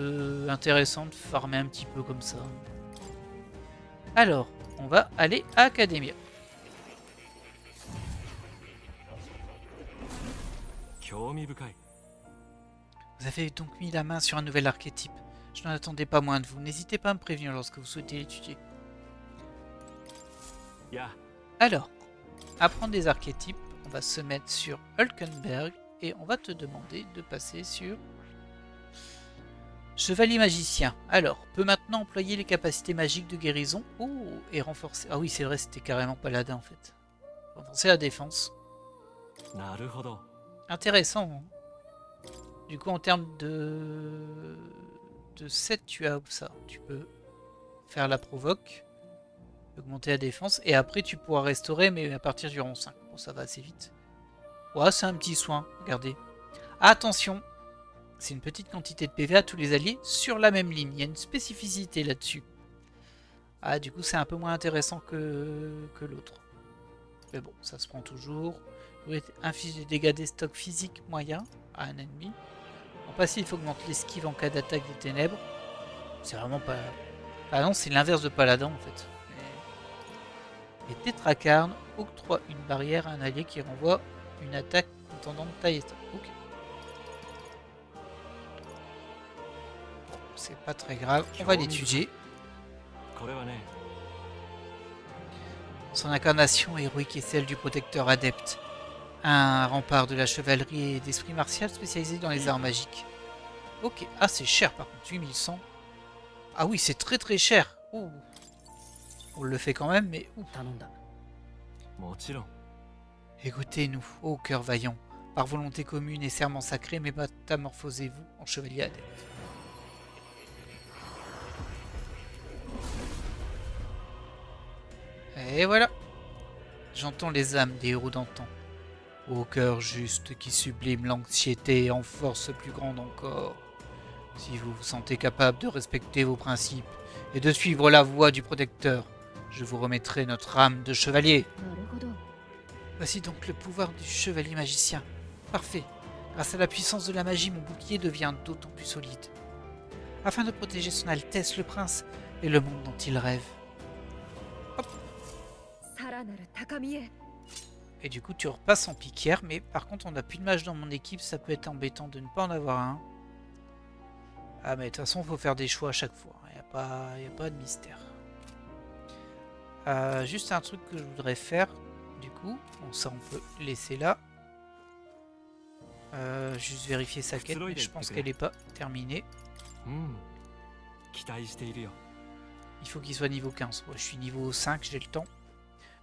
intéressant de farmer un petit peu comme ça. Alors, on va aller à Academia. Vous avez donc mis la main sur un nouvel archétype. Je n'en attendais pas moins de vous. N'hésitez pas à me prévenir lorsque vous souhaitez l'étudier. Alors, apprendre des archétypes, on va se mettre sur Hulkenberg et on va te demander de passer sur Chevalier magicien. Alors, peut maintenant employer les capacités magiques de guérison. Oh, et renforcer... Ah oui, c'est vrai, c'était carrément paladin en fait. Renforcer la défense. Intéressant. Hein. Du coup, en termes de 7, tu as ça. Tu peux faire la provoque, augmenter la défense, et après tu pourras restaurer, mais à partir du rang 5. Bon, ça va assez vite. Ouais, c'est un petit soin, regardez. Attention, c'est une petite quantité de PV à tous les alliés sur la même ligne. Il y a une spécificité là-dessus. Ah, du coup, c'est un peu moins intéressant que l'autre. Mais bon, ça se prend toujours. Vous inflige des dégâts des stocks physiques moyens à un ennemi. En passif, augmente l'esquive en cas d'attaque des ténèbres. C'est vraiment pas... Ah non, c'est l'inverse de Paladin en fait. Et Tétracarne octroie une barrière à un allié qui renvoie une attaque contendant de taille et stop. Ok. C'est pas très grave, on va l'étudier. Son incarnation héroïque est celle du protecteur adepte. Un rempart de la chevalerie et d'esprit martial spécialisé dans les arts magiques. Ok, ah c'est cher par contre, 8100. Ah oui, c'est très très cher. Ouh. On le fait quand même, mais ouh. Écoutez-nous, ô cœur vaillant. Par volonté commune et serment sacré, métamorphosez-vous en chevalier adepte. Et voilà. J'entends les âmes des héros d'antan. Ô cœur juste qui sublime l'anxiété en force plus grande encore. Si vous vous sentez capable de respecter vos principes et de suivre la voie du protecteur, je vous remettrai notre âme de chevalier. Voici donc le pouvoir du chevalier magicien. Parfait. Grâce à la puissance de la magie, mon bouclier devient d'autant plus solide. Afin de protéger son Altesse le Prince et le monde dont il rêve. Hop. Et du coup, tu repasses en piquière, mais par contre, on n'a plus de mage dans mon équipe, ça peut être embêtant de ne pas en avoir un. Ah, mais de toute façon, il faut faire des choix à chaque fois, il n'y a pas de mystère. Juste un truc que je voudrais faire, du coup, bon, ça on peut laisser là. Juste vérifier sa quête, mais je pense qu'elle n'est pas terminée. Il faut qu'il soit niveau 15. Ouais, je suis niveau 5, j'ai le temps.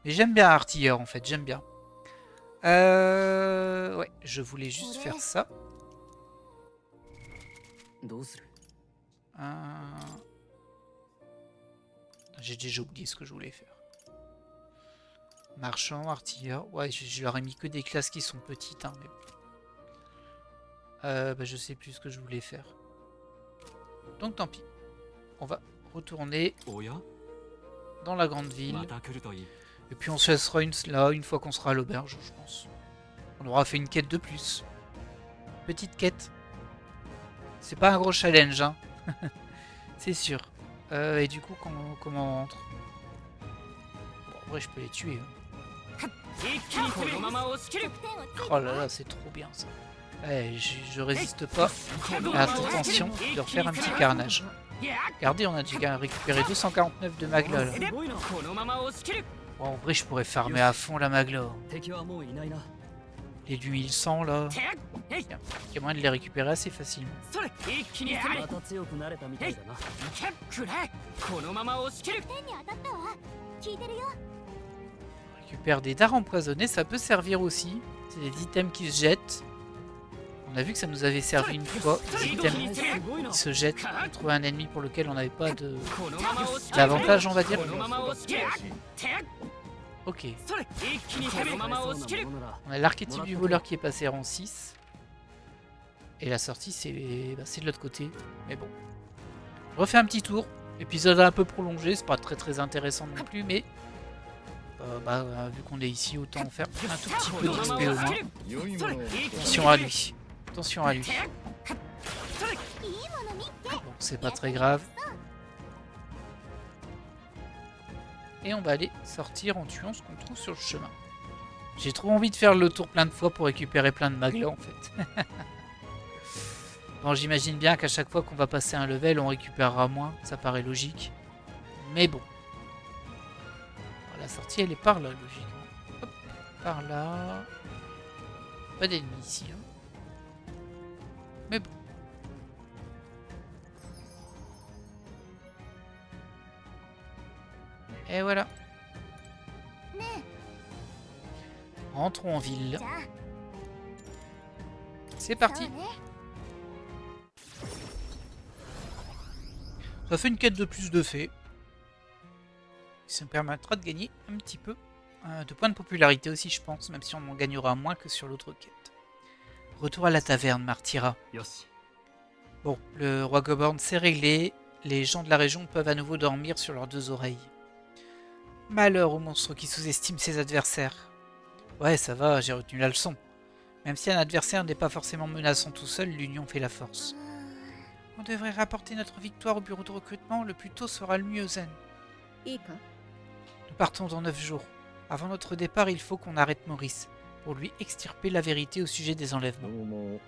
Mais j'aime bien artilleur en fait, j'aime bien. Ouais, je voulais juste faire ça. J'ai déjà oublié ce que je voulais faire. Marchand, artilleur. Ouais, je leur ai mis que des classes qui sont petites. Hein, mais... bah, je sais plus ce que je voulais faire. Donc tant pis. On va retourner dans la grande ville. Et puis on se laissera là une fois qu'on sera à l'auberge, je pense. On aura fait une quête de plus. Petite quête. C'est pas un gros challenge, hein. C'est sûr. Et du coup, comment on rentre? Bon, en vrai, je peux les tuer. Hein. Oh là là, c'est trop bien ça. Ouais, je résiste pas à la tentation de refaire un petit carnage. Regardez, on a déjà récupéré 249 de Magla. Là. Bon, en vrai, je pourrais farmer à fond la Magla. Les 8100 là, il y a moyen de les récupérer assez facilement. On récupère des dards empoisonnés, ça peut servir aussi. C'est des items qui se jettent. On a vu que ça nous avait servi une fois, des items qui se jettent. On a trouvé un ennemi pour lequel on n'avait pas d'avantage, on va dire. Ok. On a l'archétype du voleur qui est passé rang 6. Et la sortie, c'est de l'autre côté. Mais bon. Je refais un petit tour. Épisode un peu prolongé. C'est pas très très intéressant non plus. Mais vu qu'on est ici, autant faire un tout petit peu d'XP au moins. Attention à lui. Attention à lui. Bon, c'est pas très grave. Et on va aller sortir en tuant ce qu'on trouve sur le chemin. J'ai trop envie de faire le tour plein de fois pour récupérer plein de maglas en fait. Bon, j'imagine bien qu'à chaque fois qu'on va passer un level, on récupérera moins. Ça paraît logique. Mais bon. La sortie, elle est par là, logiquement. Hop, par là. Pas d'ennemis ici. Hein. Mais bon. Et voilà. Rentrons en ville. C'est parti. Ça fait une quête de plus de fait. Ça me permettra de gagner un petit peu de points de popularité aussi, je pense, même si on en gagnera moins que sur l'autre quête. Retour à la taverne, Martyra. Bon, le roi Goborn s'est réglé. Les gens de la région peuvent à nouveau dormir sur leurs 2 oreilles. Malheur au monstre qui sous-estime ses adversaires. Ouais, ça va, j'ai retenu la leçon. Même si un adversaire n'est pas forcément menaçant tout seul, l'union fait la force. On devrait rapporter notre victoire au bureau de recrutement, le plus tôt sera le mieux, Zen. Nous partons dans 9 jours. Avant notre départ, il faut qu'on arrête Maurice, pour lui extirper la vérité au sujet des enlèvements.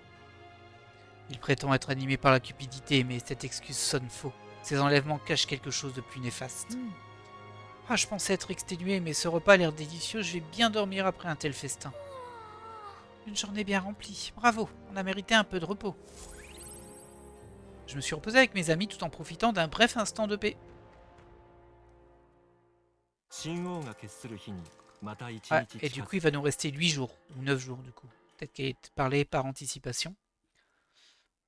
Il prétend être animé par la cupidité, mais cette excuse sonne faux. Ces enlèvements cachent quelque chose de plus néfaste. Ah, je pensais être exténué, mais ce repas a l'air délicieux, je vais bien dormir après un tel festin. Une journée bien remplie. Bravo, on a mérité un peu de repos. Je me suis reposé avec mes amis tout en profitant d'un bref instant de paix. Ouais, et du coup, il va nous rester 8 jours, ou 9 jours du coup. Peut-être qu'il est parlé par anticipation.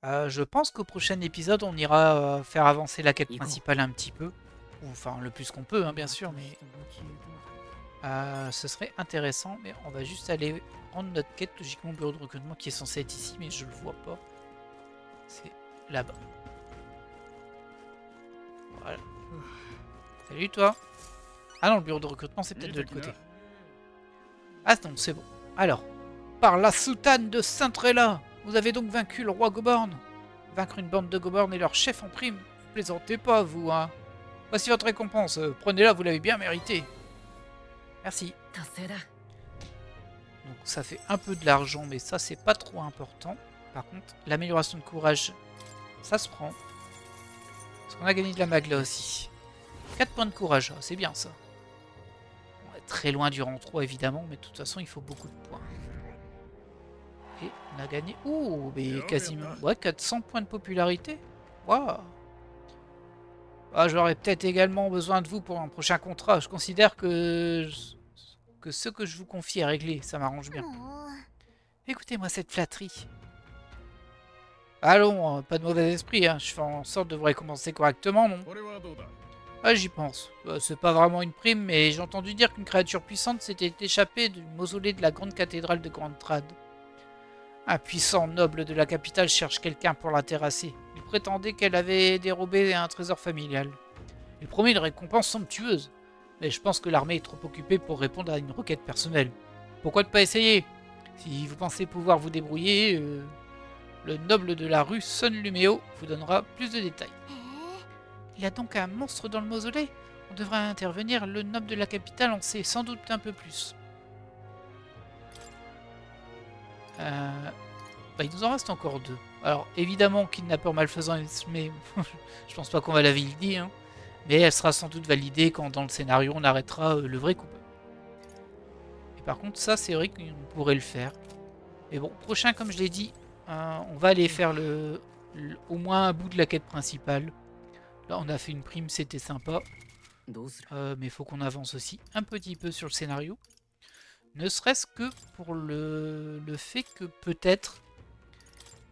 Je pense qu'au prochain épisode, on ira faire avancer la quête principale un petit peu. Enfin, le plus qu'on peut, hein, bien sûr, mais ce serait intéressant. Mais on va juste aller rendre notre quête, logiquement, au bureau de recrutement qui est censé être ici, mais je le vois pas. C'est là-bas. Voilà. Salut, toi. Ah non, le bureau de recrutement, c'est peut-être de l'autre côté. Ah non, c'est bon. Alors, par la soutane de Saint-Tréla, vous avez donc vaincu le roi Goborn. Vaincre une bande de Goborn et leur chef en prime. Vous plaisantez pas, vous, hein. Voici votre récompense. Prenez-la, vous l'avez bien mérité. Merci. Donc ça fait un peu de l'argent, mais ça, c'est pas trop important. Par contre, l'amélioration de courage, ça se prend. Parce qu'on a gagné de la magla aussi. 4 points de courage, c'est bien ça. On est très loin du rang 3 évidemment, mais de toute façon il faut beaucoup de points. Et on a gagné... Ouh, mais quasiment... Ouais, 400 points de popularité. Waouh. Ah, j'aurais peut-être également besoin de vous pour un prochain contrat. Je considère que ce que je vous confie est réglé, ça m'arrange bien. Écoutez-moi cette flatterie. Allons, pas de mauvais esprit, hein. Je fais en sorte de vous récompenser correctement, non? Ah, j'y pense. C'est pas vraiment une prime, mais j'ai entendu dire qu'une créature puissante s'était échappée du mausolée de la grande cathédrale de Grand Trad. Un puissant noble de la capitale cherche quelqu'un pour la terrasser. Il prétendait qu'elle avait dérobé un trésor familial. Il promet une récompense somptueuse, mais je pense que l'armée est trop occupée pour répondre à une requête personnelle. Pourquoi ne pas essayer? Si vous pensez pouvoir vous débrouiller, le noble de la rue Son Luméo vous donnera plus de détails. Il y a donc un monstre dans le mausolée? On devrait intervenir, le noble de la capitale en sait sans doute un peu plus. Il nous en reste encore 2. Alors évidemment, kidnappeur malfaisant, mais je pense pas qu'on va la valider, hein. Mais elle sera sans doute validée quand dans le scénario on arrêtera le vrai coupable. Et par contre ça c'est vrai qu'on pourrait le faire. Mais bon, prochain comme je l'ai dit, on va aller faire au moins un bout de la quête principale. Là on a fait une prime, c'était sympa. Mais il faut qu'on avance aussi un petit peu sur le scénario. Ne serait-ce que pour le fait que peut-être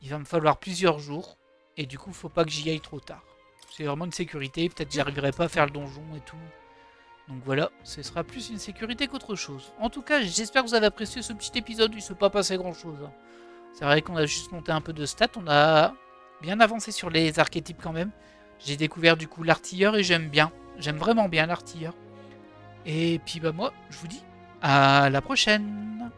il va me falloir plusieurs jours. Et du coup faut pas que j'y aille trop tard. C'est vraiment une sécurité, peut-être j'arriverai pas à faire le donjon et tout. Donc voilà, ce sera plus une sécurité qu'autre chose. En tout cas, j'espère que vous avez apprécié ce petit épisode, il ne s'est pas passé grand chose. C'est vrai qu'on a juste monté un peu de stats, on a bien avancé sur les archétypes quand même. J'ai découvert du coup l'artilleur et j'aime bien. J'aime vraiment bien l'artilleur. Et puis bah moi, je vous dis à la prochaine.